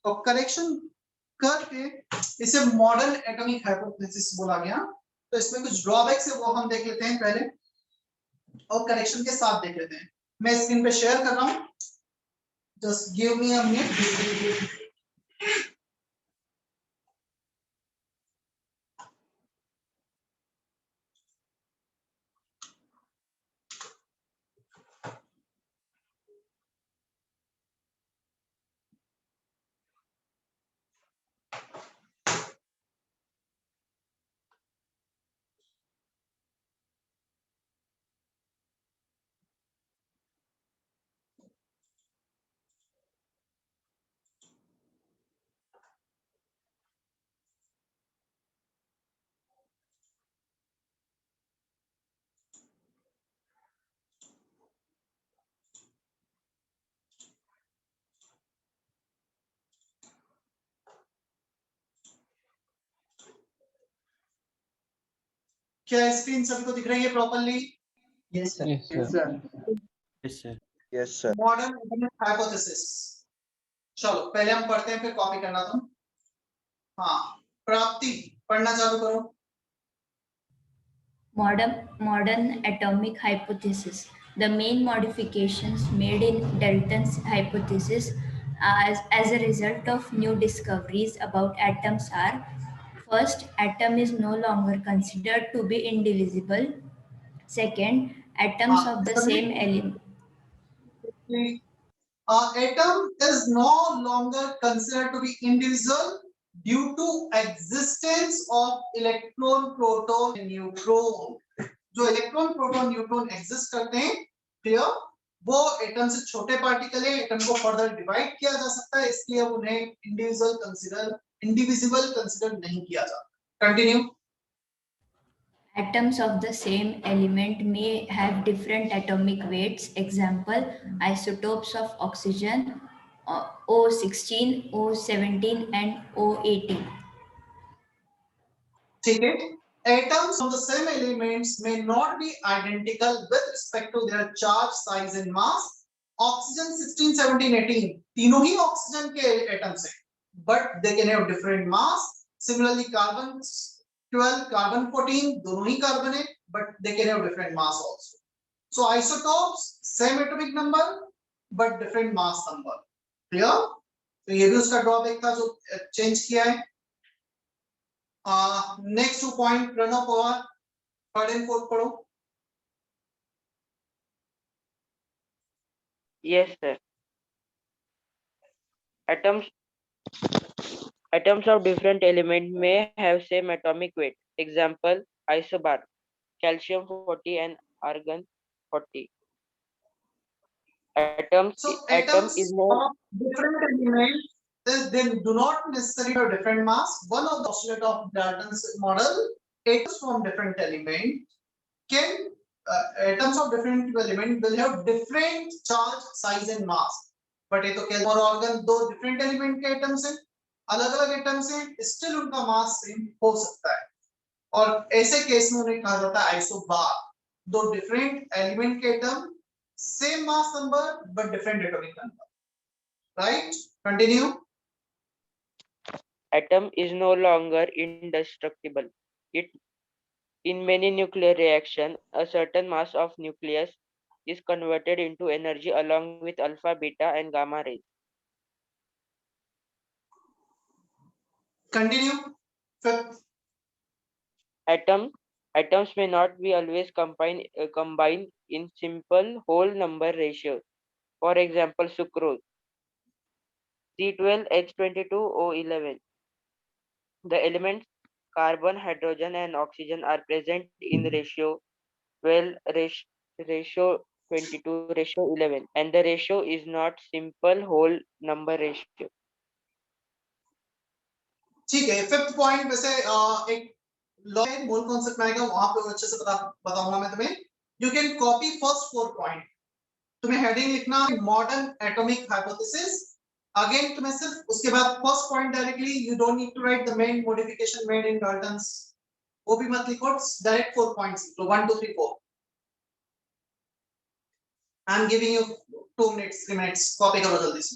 और करेक्शन करके इसे मॉडल एटॉमिक हाइपोथेसिस बोला गया। तो इसमें कुछ ड्रॉबैक्स है वो हम देख लेते हैं पहले, और करेक्शन के साथ देख लेते हैं। मैं स्क्रीन पे शेयर कर रहा हूं, just give me a minute. क्या स्क्रीन सभी को दिख रही है properly? Yes, sir. yes, Yes, sir. sir. Yes, sir. Yes, sir. Modern atomic hypothesis. चलो पहले हम पढ़ते हैं, फिर कॉपी करना तुम। हाँ प्राप्ति, पढ़ना चालू करो। Modern atomic hypothesis. The main modifications made in Dalton's hypothesis as a result of new discoveries about atoms are: first, atom is no longer considered to be indivisible. Second, atoms of the same element. atom is no longer considered to be indivisible due to existence of electron, proton, and neutron. जो electron proton neutron exist करते हैं clear, वो atom से छोटे particle है, atom को further divide किया जा सकता है, इसलिए उन्हें इंडिविजिबल कंसीडर नहीं किया जाता। Continue. Atoms of the same element may have different atomic weights. Example, isotopes of oxygen O16, O17 and O18. ठीक है, atoms of the same elements may not be identical with respect to their charge, size and mass. Oxygen 16, 17, 18 तीनों ही oxygen के atoms हैं, but they can have different mass. Similarly, carbon 12, carbon 14 दोनों ही carbon है, but they can have different mass also. So isotopes same atomic number but different mass number. Clear? तो ये भी उसका drawback था जो चेंज किया है। Next point Pranav Pawar, third and fourth पढ़ो। Yes, sir. Atoms of different element may have same atomic weight. Example, isobar, calcium 40 and argon 40. Atom atoms is more. of different elements, they do not necessarily have different mass. One of the postulate of Dalton's model, atoms from different element can atoms of different element will have different charge, size and mass. But ये तो क्या और organ दो different element के atoms हैं, अलग अलग atoms हैं, still उनका mass same हो सकता है, और ऐसे केस में उन्हें कहा जाता है आइसोबार। दो different element के atom, same mass number but different atomic number. Right? Continue. Atom is no longer indestructible. In many nuclear reactions, a certain mass of nucleus is converted into energy along with alpha, beta, and gamma rays. Continue. Fifth. Atoms may not be always combined in simple whole number ratios. For example, sucrose C12H22O11. The elements carbon, hydrogen, and oxygen are present in ratio 12, ratio 22, ratio 11, and the ratio is not simple whole number ratio. ठीक है, fifth point वैसे एक law है, मूल concept में आएगा, वहां पे अच्छे से बताऊंगा मैं तुम्हें। You can copy first 4 point, तुम्हें हेडिंग लिखना मॉडर्न एटॉमिक हाइपोथेसिस, अगेन तुम्हें सिर्फ उसके बाद first point directly, you don't need to write the main modification made in Dalton's, वो भी मत लिखो, डायरेक्ट 4 पॉइंट्स लिखो, 1 2 3 4। आई am giving you 2 minutes 3 minutes, copy करो जल्दी से।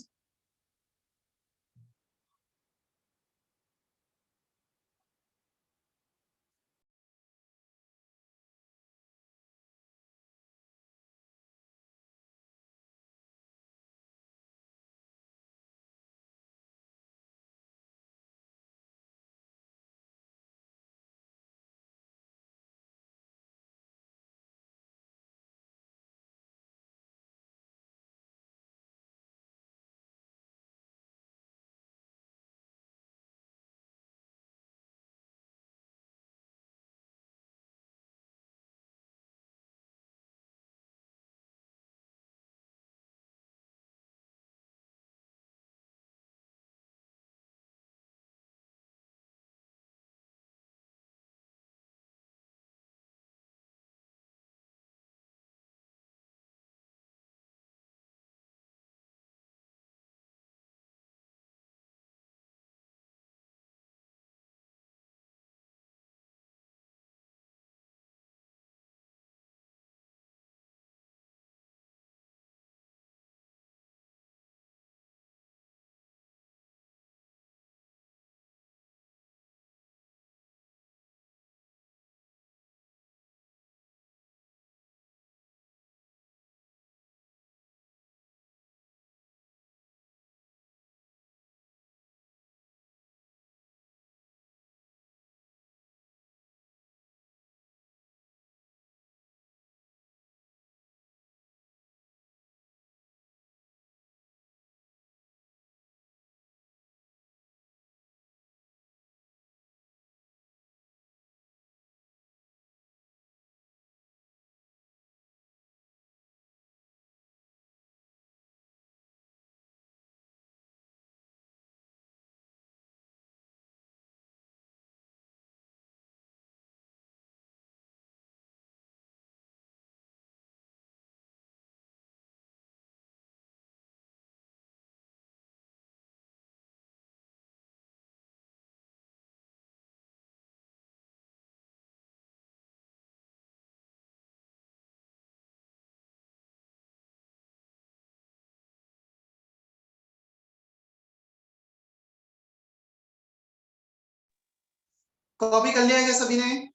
कॉपी कर लिया क्या सभी ने?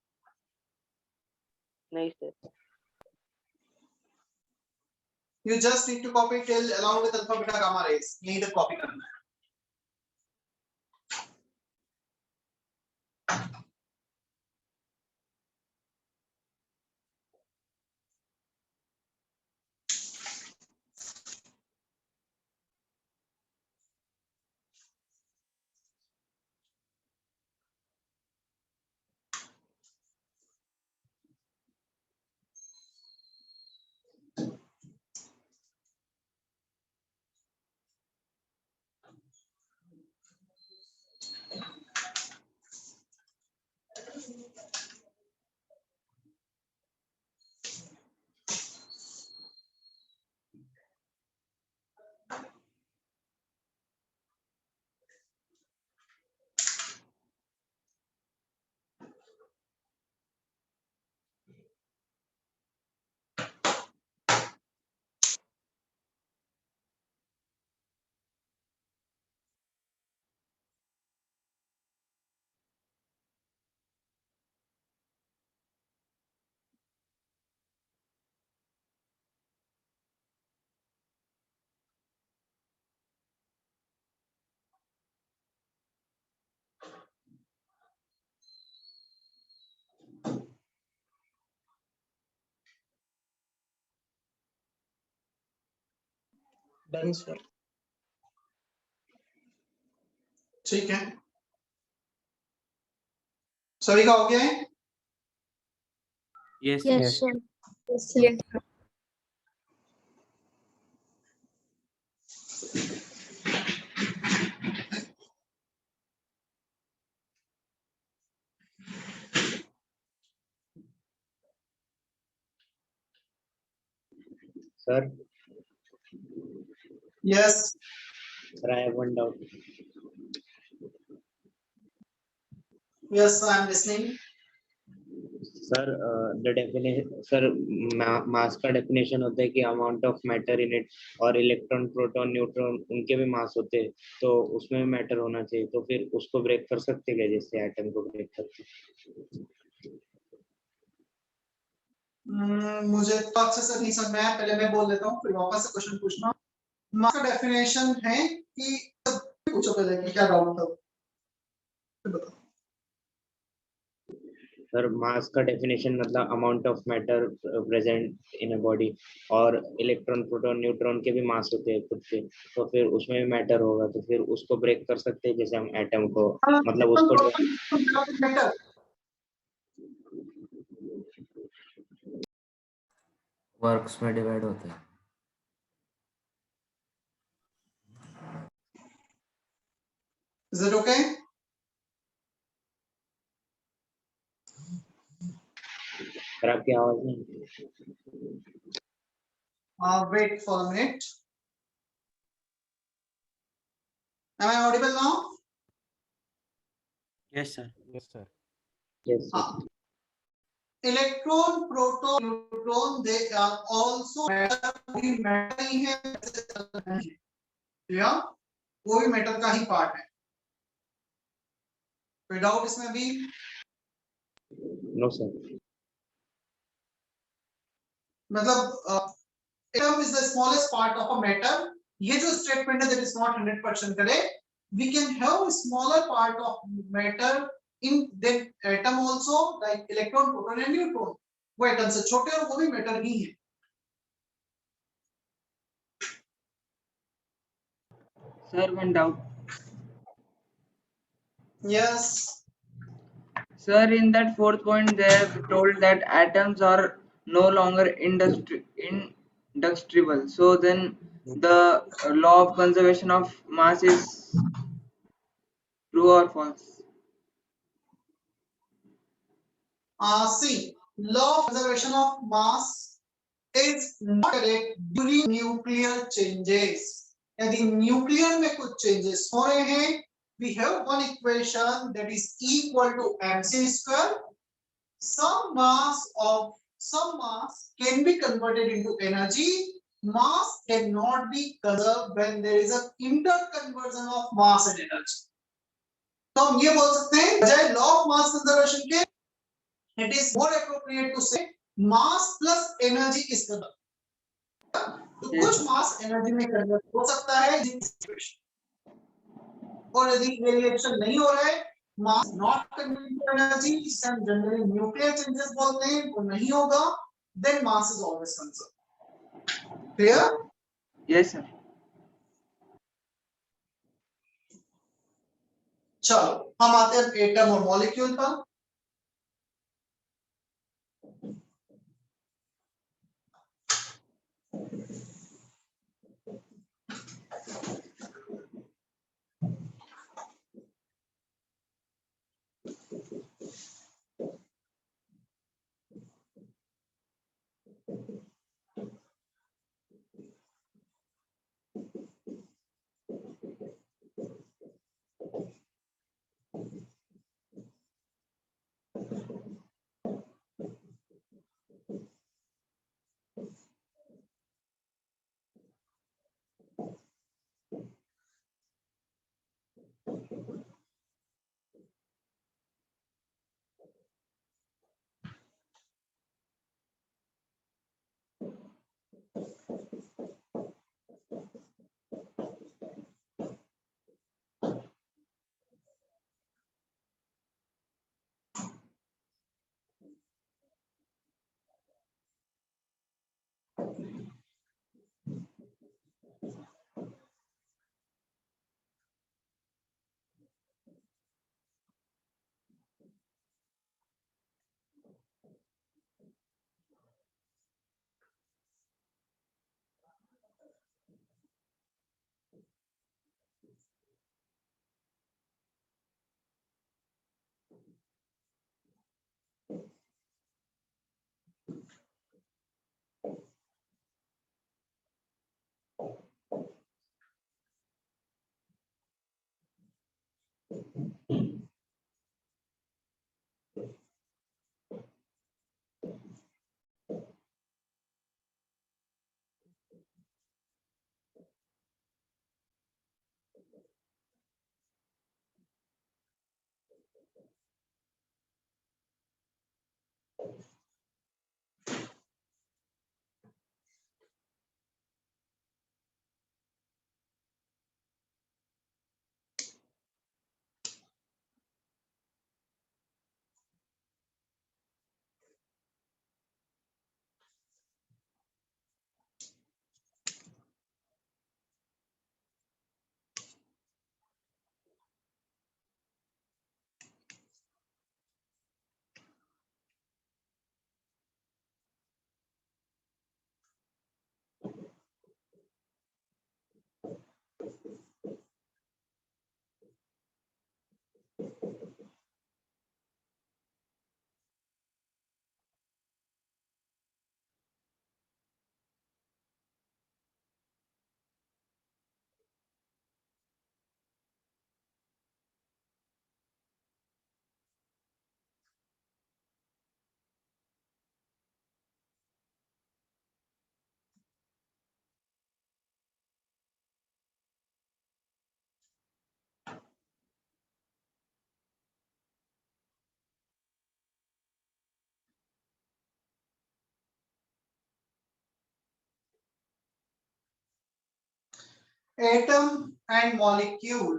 नहीं sir. You just need to copy till along with alpha beta gamma rays. यही तक कॉपी करना है. Done, sir. ठीक है. सभी का हो गया है? Yes, Yes. sir. Yes, sir. Yes. Sir, Yes. sir, I have one doubt. Yes, I am listening. Sir the definition sir mass का डेफिनेशन होता है कि amount of matter in it, और इलेक्ट्रॉन प्रोटॉन न्यूट्रॉन उनके भी मास होते हैं, तो उसमें मैटर होना चाहिए, तो फिर उसको ब्रेक कर सकते क्या, जैसे एटम को ब्रेक करते? मुझे तो अच्छे से नहीं समझ में आया, पहले मैं बोल देता हूँ फिर वापस से क्वेश्चन पूछना. मास का डेफिनेशन है कि पूछो पहले कि क्या डाउट था फिर बताओ. सर मास का डेफिनेशन मतलब amount of matter present in a body, और इलेक्ट्रॉन प्रोटॉन न्यूट्रॉन के भी मास होते हैं खुद से, तो फिर उसमें भी मैटर होगा, तो फिर उसको ब्रेक कर सकते हैं जैसे हम एटम को, मतलब उसको वर्क्स में डिवाइड होते हैं. Is it okay? सर आपकी आवाज नहीं. Wait for a minute. Am I audible now? Yes, sir. Yes, sir. Yes, sir. Electron, proton, neutron, they are also matter. कोई मैटर ही है, या वो भी मैटर का ही पार्ट है. कोई डाउट इसमें भी? No, sir. मतलब atom is the smallest part of a matter. ये जो स्टेटमेंट है that is not 100% correct. We can have a smaller part of matter in that atom also, like electron, proton and neutron. वो atom से छोटे और वो भी matter ही है. Sir, one doubt. Yes. Sir, in that fourth point, they have told that atoms are no longer indestructible. So then the law of conservation of mass is true or false? See, law of conservation of mass is not correct during nuclear changes. यदि nuclear में कुछ changes हो रहे हैं, we have one equation that is equal to mc square. Some mass can be converted into energy. Mass cannot be conserved when there is an interconversion of mass and energy. तो हम ये बोल सकते हैं बजाय लॉ ऑफ मास कंजर्वेशन के it is more appropriate to say mass plus energy is convert. तो Yes, कुछ मास एनर्जी में कन्वर्ट हो सकता है और यदि वेरिएशन नहीं हो रहा है mass not converting to energy, जिसे हम जनरली न्यूक्लियर चेंजेस बोलते हैं, वो नहीं होगा, then mass is always conserved. Clear? yes sir. चलो हम आते हैं एटम और मॉलिक्यूल पर। Atom and molecule.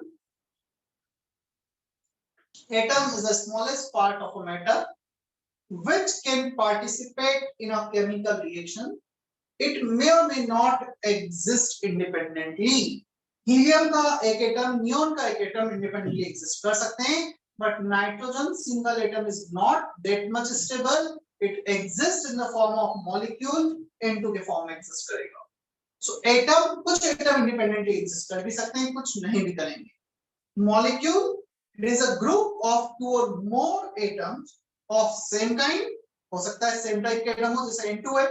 Atom is the smallest part of a matter which can participate in a chemical reaction. It may or may not exist independently. Helium का एक atom, neon का एक एटम independently exist कर सकते हैं, but nitrogen single atom is not that much stable. It exists in the form of molecule, N2 के form में exist करेगा. So atom, कुछ एटम independently exist कर भी सकते हैं, कुछ नहीं भी करेंगे. Molecule, it is a group of two or more atoms of same kind. हो सकता है same type के एटम हो, जैसे N2 है,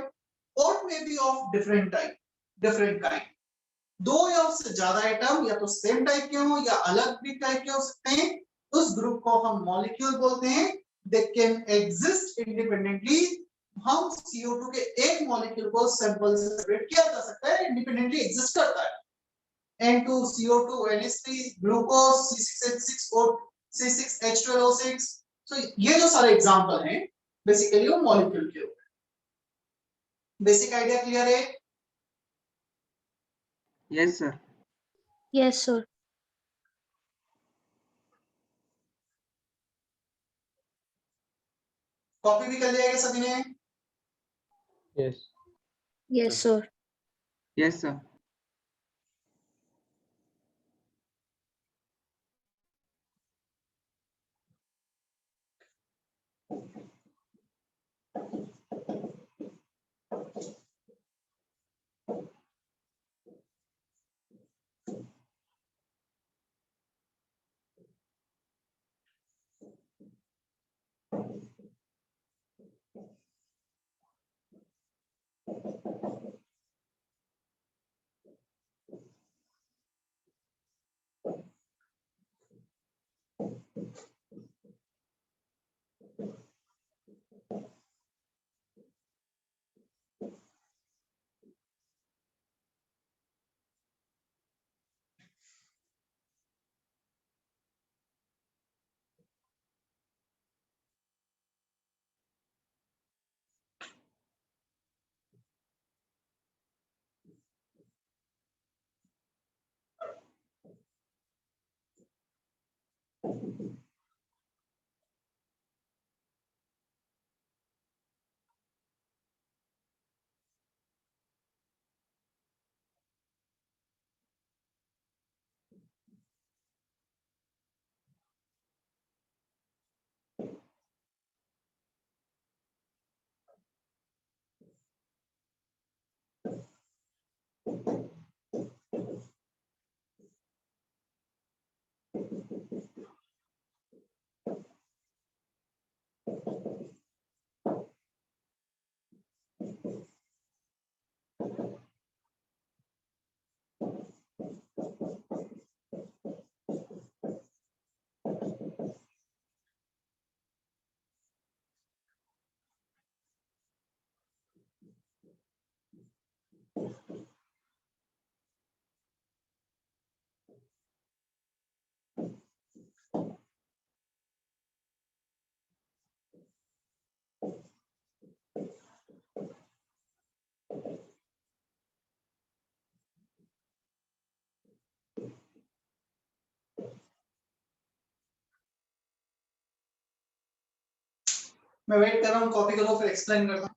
or maybe of different type, different kind. दो या उससे ज्यादा एटम या तो सेम टाइप के हो या अलग भी टाइप के हो सकते हैं, उस ग्रुप को हम मॉलिक्यूल बोलते हैं. They can exist independently. हम CO2 के एक मॉलिक्यूल को सैंपल से सेपरेट किया जा सकता है, इंडिपेंडेंटली एग्जिस्ट करता है. N2 CO2 NH3 glucose C6H6 C6H12O6। तो ये जो सारे एग्जांपल हैं बेसिकली वो मॉलिक्यूल के ऊपर। बेसिक आइडिया क्लियर है? Yes, sir. Yes, sir. Copy भी कर लिया क्या सभी ने? Yes. Yes, sir. Yes, sir. मैं वेट कर रहा हूँ, कॉपी करो फिर एक्सप्लेन करता हूँ।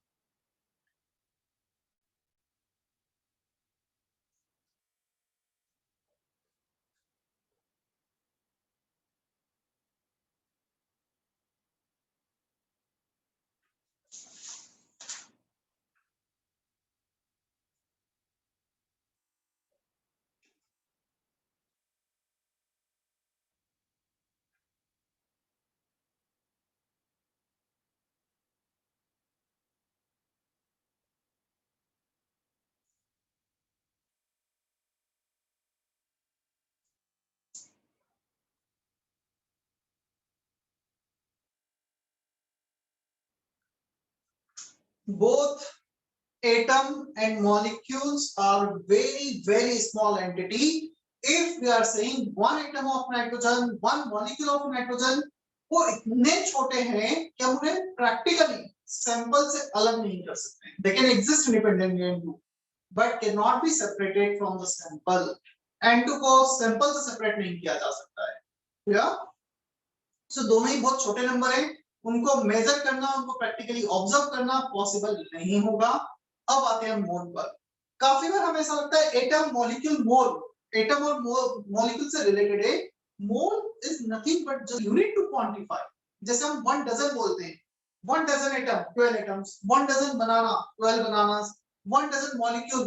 Both atom and molecules are very small entity. If we are saying one atom of nitrogen, one molecule of nitrogen, वो इतने छोटे हैं कि हम उन्हें प्रैक्टिकली सैंपल से अलग नहीं कर सकते। They can exist independently and do, but cannot be separated from the sample. N2 को सैंपल से सेपरेट नहीं किया जा सकता है। क्लियर? सो दोनों ही बहुत छोटे नंबर हैं, उनको मेजर करना, उनको प्रैक्टिकली ऑब्जर्व करना पॉसिबल नहीं होगा। अब आते हैं मोल पर। काफी बार हमें ऐसा लगता है एटम मॉलिक्यूल मोल, एटम और मॉलिक्यूल से रिलेटेड है। Mole is nothing but just unit to quantify. जैसे हम 1 डजन बोलते हैं, 1 dozen atom 12 atoms, 1 dozen banana 12 bananas, 1 dozen molecule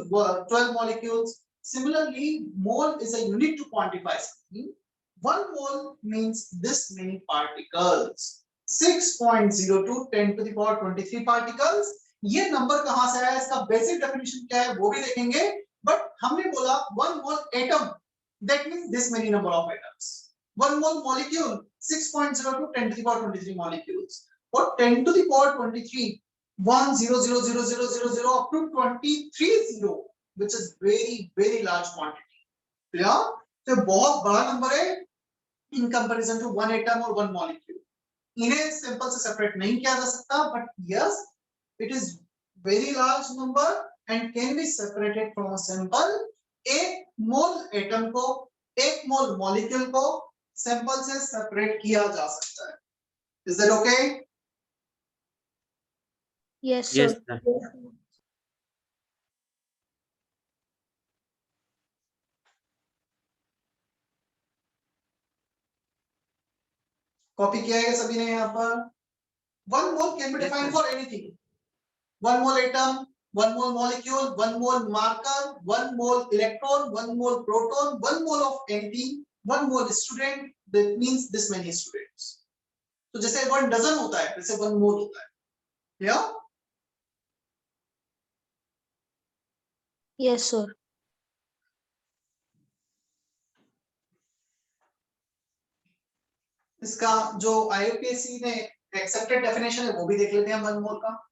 12 molecules. Similarly, mole is a unit to quantify something. 1 mole means this many particles. 6.02 10 to the power 23 particles. ये number कहां से आया, इसका basic definition क्या है वो भी देखेंगे। बट हमने बोला 1 mole atom, that means this many number of atoms. 1 mole molecule 6.02 10 to the power 23 molecules. और 10 to the power 23 1000000 up to 23 which is very large quantity. Clear? तो बहुत बड़ा नंबर है। in comparison to one atom or one molecule. इन्हें simple से separate नहीं किया जा सकता, but yes, it is very large number and can be separated from a sample. एक मोल एटम को, एक मोल मॉलिक्यूल को सैंपल से सेपरेट किया जा सकता है. Is that okay? Yes, Yes, sir. sir. Copy किया है सभी ने यहाँ पर. One mole can be defined for anything. One mole atom, one mole molecule, one mole marker, one mole electron, one mole proton, one mole of anything, one mole student. That means this many students. तो जैसे 1 dozen होता है, वैसे 1 mole होता है. Yeah? Yes, sir. इसका जो IUPAC ने एक्सेप्टेड डेफिनेशन है वो भी देख लेते हैं 1 मोल का.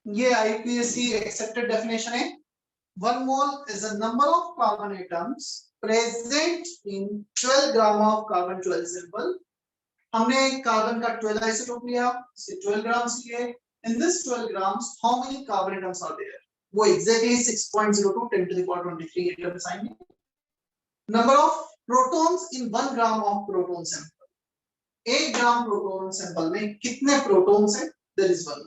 ये IUPAC accepted definition है. 1 mole is a number of carbon atoms present in 12 gram of carbon 12 sample. हमने कार्बन का 12 आइसोटोप लिया, इसे 12 ग्राम्स लिए. In this 12 grams, how many carbon atoms are there? वो exactly 6.02 10 to the power 23 atoms आएंगे. Number of protons in 1 gram of proton sample. 1 gram proton sample में कितने protons हैं? There is 1.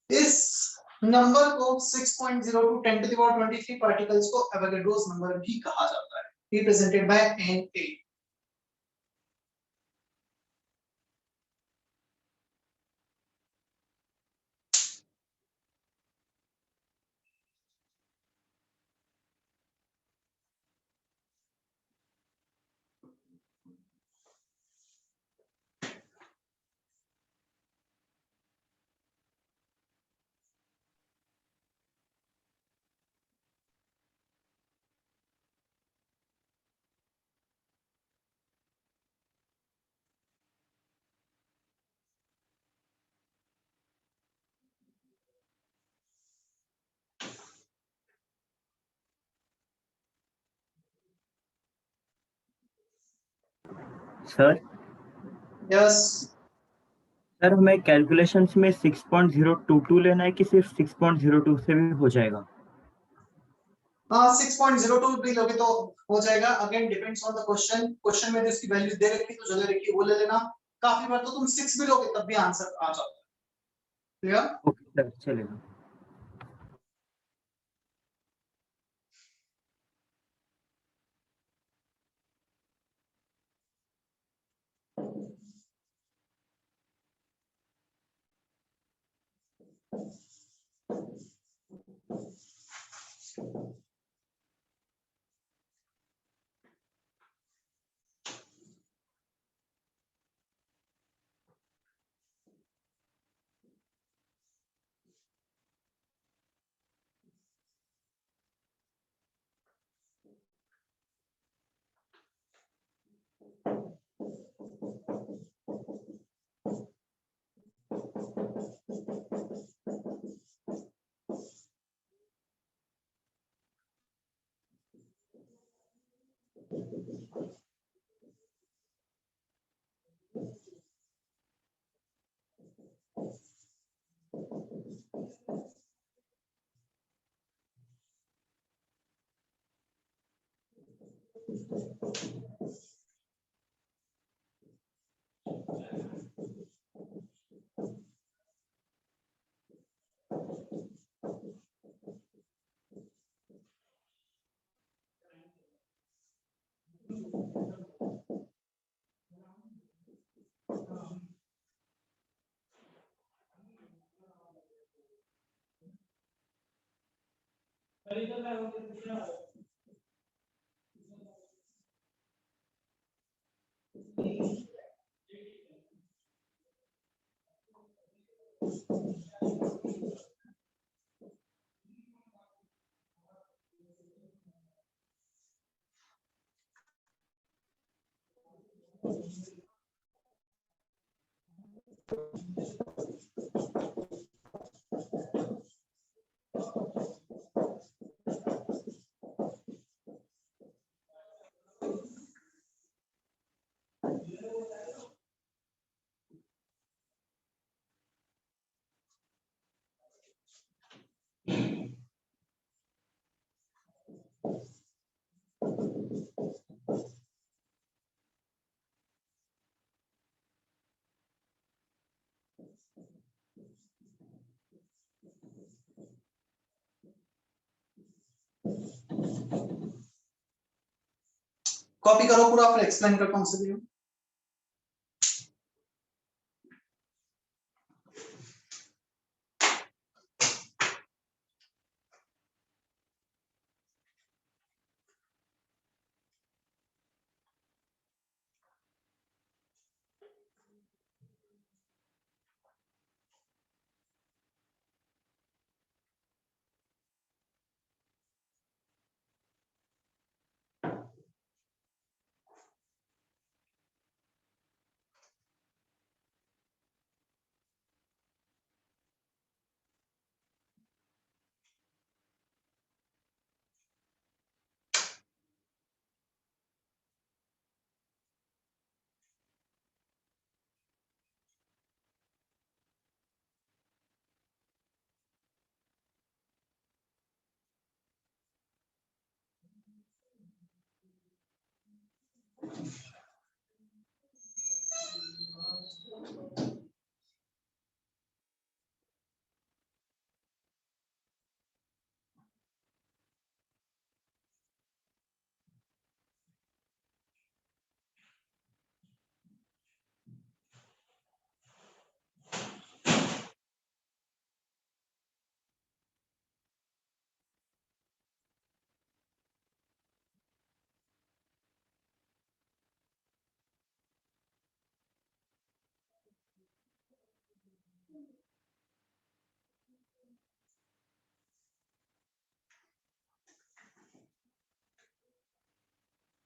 इस नंबर को 6.02 10 to the power 23 पार्टिकल्स को Avogadro's number भी कहा जाता है, represented by Na. Sir yes, sir हमें कैलकुलेशंस में 6.022 लेना है कि सिर्फ 6.02 से भी हो जाएगा? 6.02 भी लोगे तो हो जाएगा। Again depends on the question, question में जिसकी वैल्यू दे रखी तो जो दे रखी वो ले लेना। काफी बार तो तुम 6 भी लोगे तब भी आंसर आ जाता है। क्लियर? ओके सर, चलेगा। कॉपी करो पूरा, फिर एक्सप्लेन करता हूँ सभी।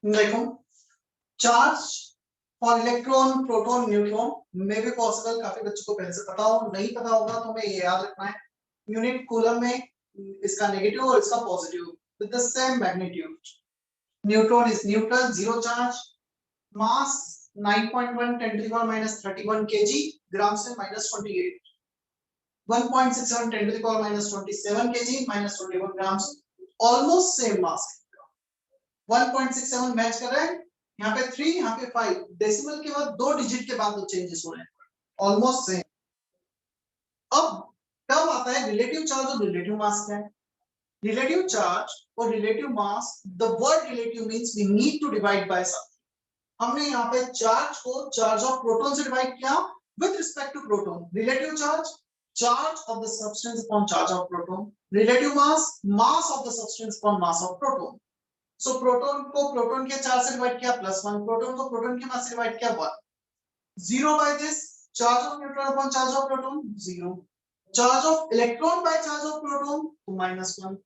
देखो, charge for electron, proton, neutron may be possible, काफी बच्चों को पहले से पता हो, नहीं पता होगा तो हमें ये याद रखना है, यूनिट कूलम में इसका नेगेटिव और इसका positive with the same magnitude. Neutron is neutral, zero charge, mass 9.1 10 to the power minus 31 kg, ग्राम से -28, 1.67 10 to the power minus 27 kg, -21 ग्राम से ऑलमोस्ट सेम मास 1.67 मैच कर रहा है, यहाँ पे 3, यहाँ पे 5, डेसिमल के बाद 2 डिजिट के बाद चेंजेस हो रहे हैं, ऑलमोस्ट सेम। अब कब आता है रिलेटिव चार्ज और रिलेटिव मास क्या है? रिलेटिव चार्ज और relative mass, the word relative means we need to divide by something. हमने यहाँ पे चार्ज को चार्ज ऑफ प्रोटॉन से डिवाइड किया with respect to proton. Relative charge, charge of the substance upon charge of proton. Relative mass, mass of the substance upon mass of proton. So proton को proton के charge से divide किया +1, proton को proton के मास से divide किया 1. 0 by this, charge of neutron upon charge of proton 0. Charge of electron by charge of proton -1.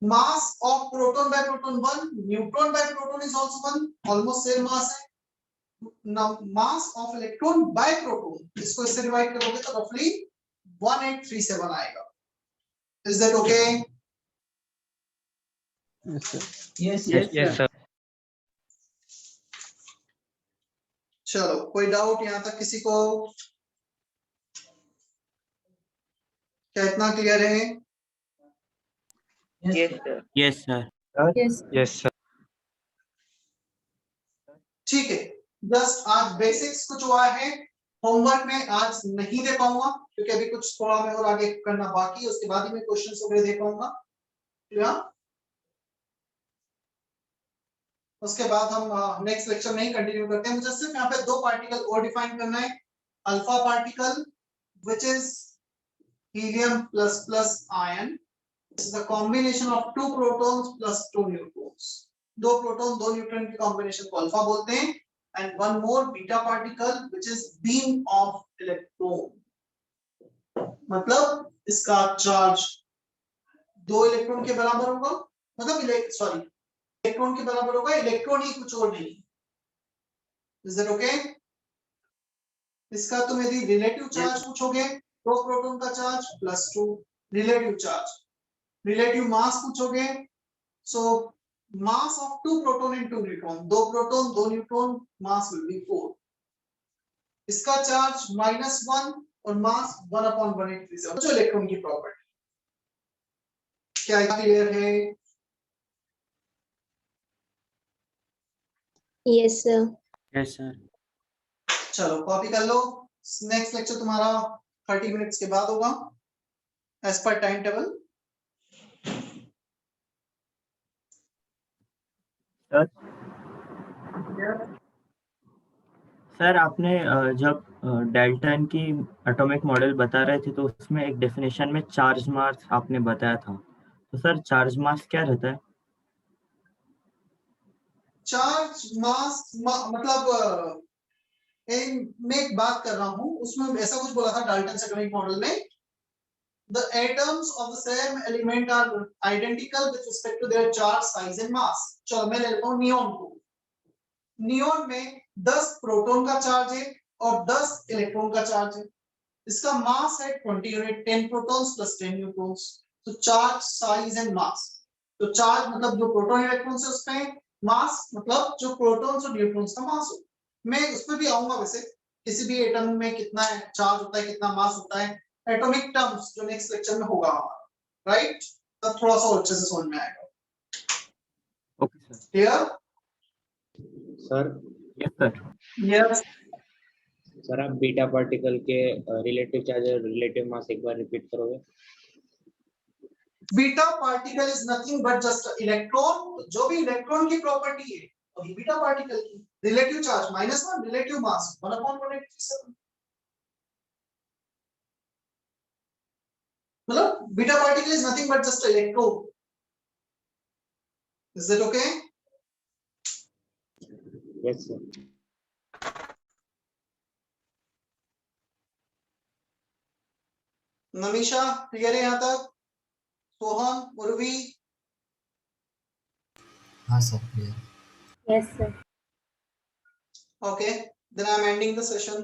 Mass of proton by proton 1, neutron by proton is also 1, almost same mass है. Now mass of electron by proton, इसको इससे divide करोगे तो roughly 1837 आएगा। Is that okay? Yes, sir. yes sir. चलो, कोई doubt यहाँ तक किसी को? क्या इतना क्लियर है? Yes, sir. Yes sir. Yes. Yes sir. ठीक है, जस्ट आज बेसिक्स कुछ हुआ है, होमवर्क में आज नहीं दे पाऊंगा क्योंकि अभी कुछ थोड़ा मैं और आगे करना बाकी है, उसके बाद ही मैं क्वेश्चंस वगैरह दे पाऊंगा। उसके बाद हम नेक्स्ट लेक्चर में ही कंटिन्यू करते हैं। मुझे सिर्फ यहाँ पे 2 पार्टिकल और डिफाइन करना है। Alpha particle which is helium plus plus ion, is the combination of 2 protons plus 2 neutrons. 2 proton 2 neutron की कॉम्बिनेशन को अल्फा बोलते हैं। And one more beta particle which is beam of electron, मतलब इसका charge 2 electron के बराबर होगा, मतलब इलेक्ट्रॉन के बराबर होगा, इलेक्ट्रॉन ही कुछ और नहीं। Is that okay? इसका तुम यदि रिलेटिव चार्ज पूछोगे 2 प्रोटॉन का charge +2 relative charge, relative mass पूछोगे so mass of 2 proton and 2 neutron, 2 proton 2 neutron, mass will be 4. इसका चार्ज -1 और मास 1/1837, जो इलेक्ट्रॉन की प्रॉपर्टी। क्या क्लियर है? Yes, sir. Yes sir. चलो कॉपी कर लो। नेक्स्ट लेक्चर तुम्हारा 30 मिनट्स के बाद होगा as per time table. Sir आपने जब डेल्टन की एटॉमिक मॉडल बता रहे थे तो उसमें एक डेफिनेशन में चार्ज मास आपने बताया था, तो सर चार्ज मास क्या रहता है? चार्ज मास मतलब मैं एक बात कर रहा हूं, उसमें ऐसा कुछ बोला था डाल्टन एटॉमिक मॉडल में, the atoms of the same element are identical with respect to their charge, size and mass. चलो मैं ले लेता हूं नियॉन को। नियॉन में 10 प्रोटॉन का चार्ज है और 10 इलेक्ट्रॉन का चार्ज है। इसका मास है 20 यूनिट, 10 प्रोटॉन्स प्लस 10 न्यूट्रॉन्स। तो चार्ज, साइज एंड मास, तो चार्ज मतलब जो प्रोटॉन इलेक्ट्रॉन से उसमें, मास मतलब जो प्रोटॉन्स और न्यूट्रॉन्स का मास हो। मैं उस पर भी आऊंगा, वैसे किसी भी एटम में कितना चार्ज होता है, कितना मास होता है, एटॉमिक टर्म्स जो नेक्स्ट लेक्चर में होगा हमारा, राइट? तब थोड़ा सा अच्छे से समझ में आएगा। Okay sir. Clear? Sir yes sir. Yes sir, आप बीटा पार्टिकल के रिलेटिव चार्ज और रिलेटिव मास एक बार रिपीट करोगे? Beta particle is nothing but just electron, जो भी इलेक्ट्रॉन की प्रॉपर्टी है वही बीटा पार्टिकल की। रिलेटिव चार्ज -1, रिलेटिव मास 1/1837, मतलब beta particle is nothing but just electron. Is that okay? Yes sir. Namisha clear है यहाँ तक? सोहन, उर्वी? हाँ sir, clear. Yes, sir. Okay, then I'm ending the session.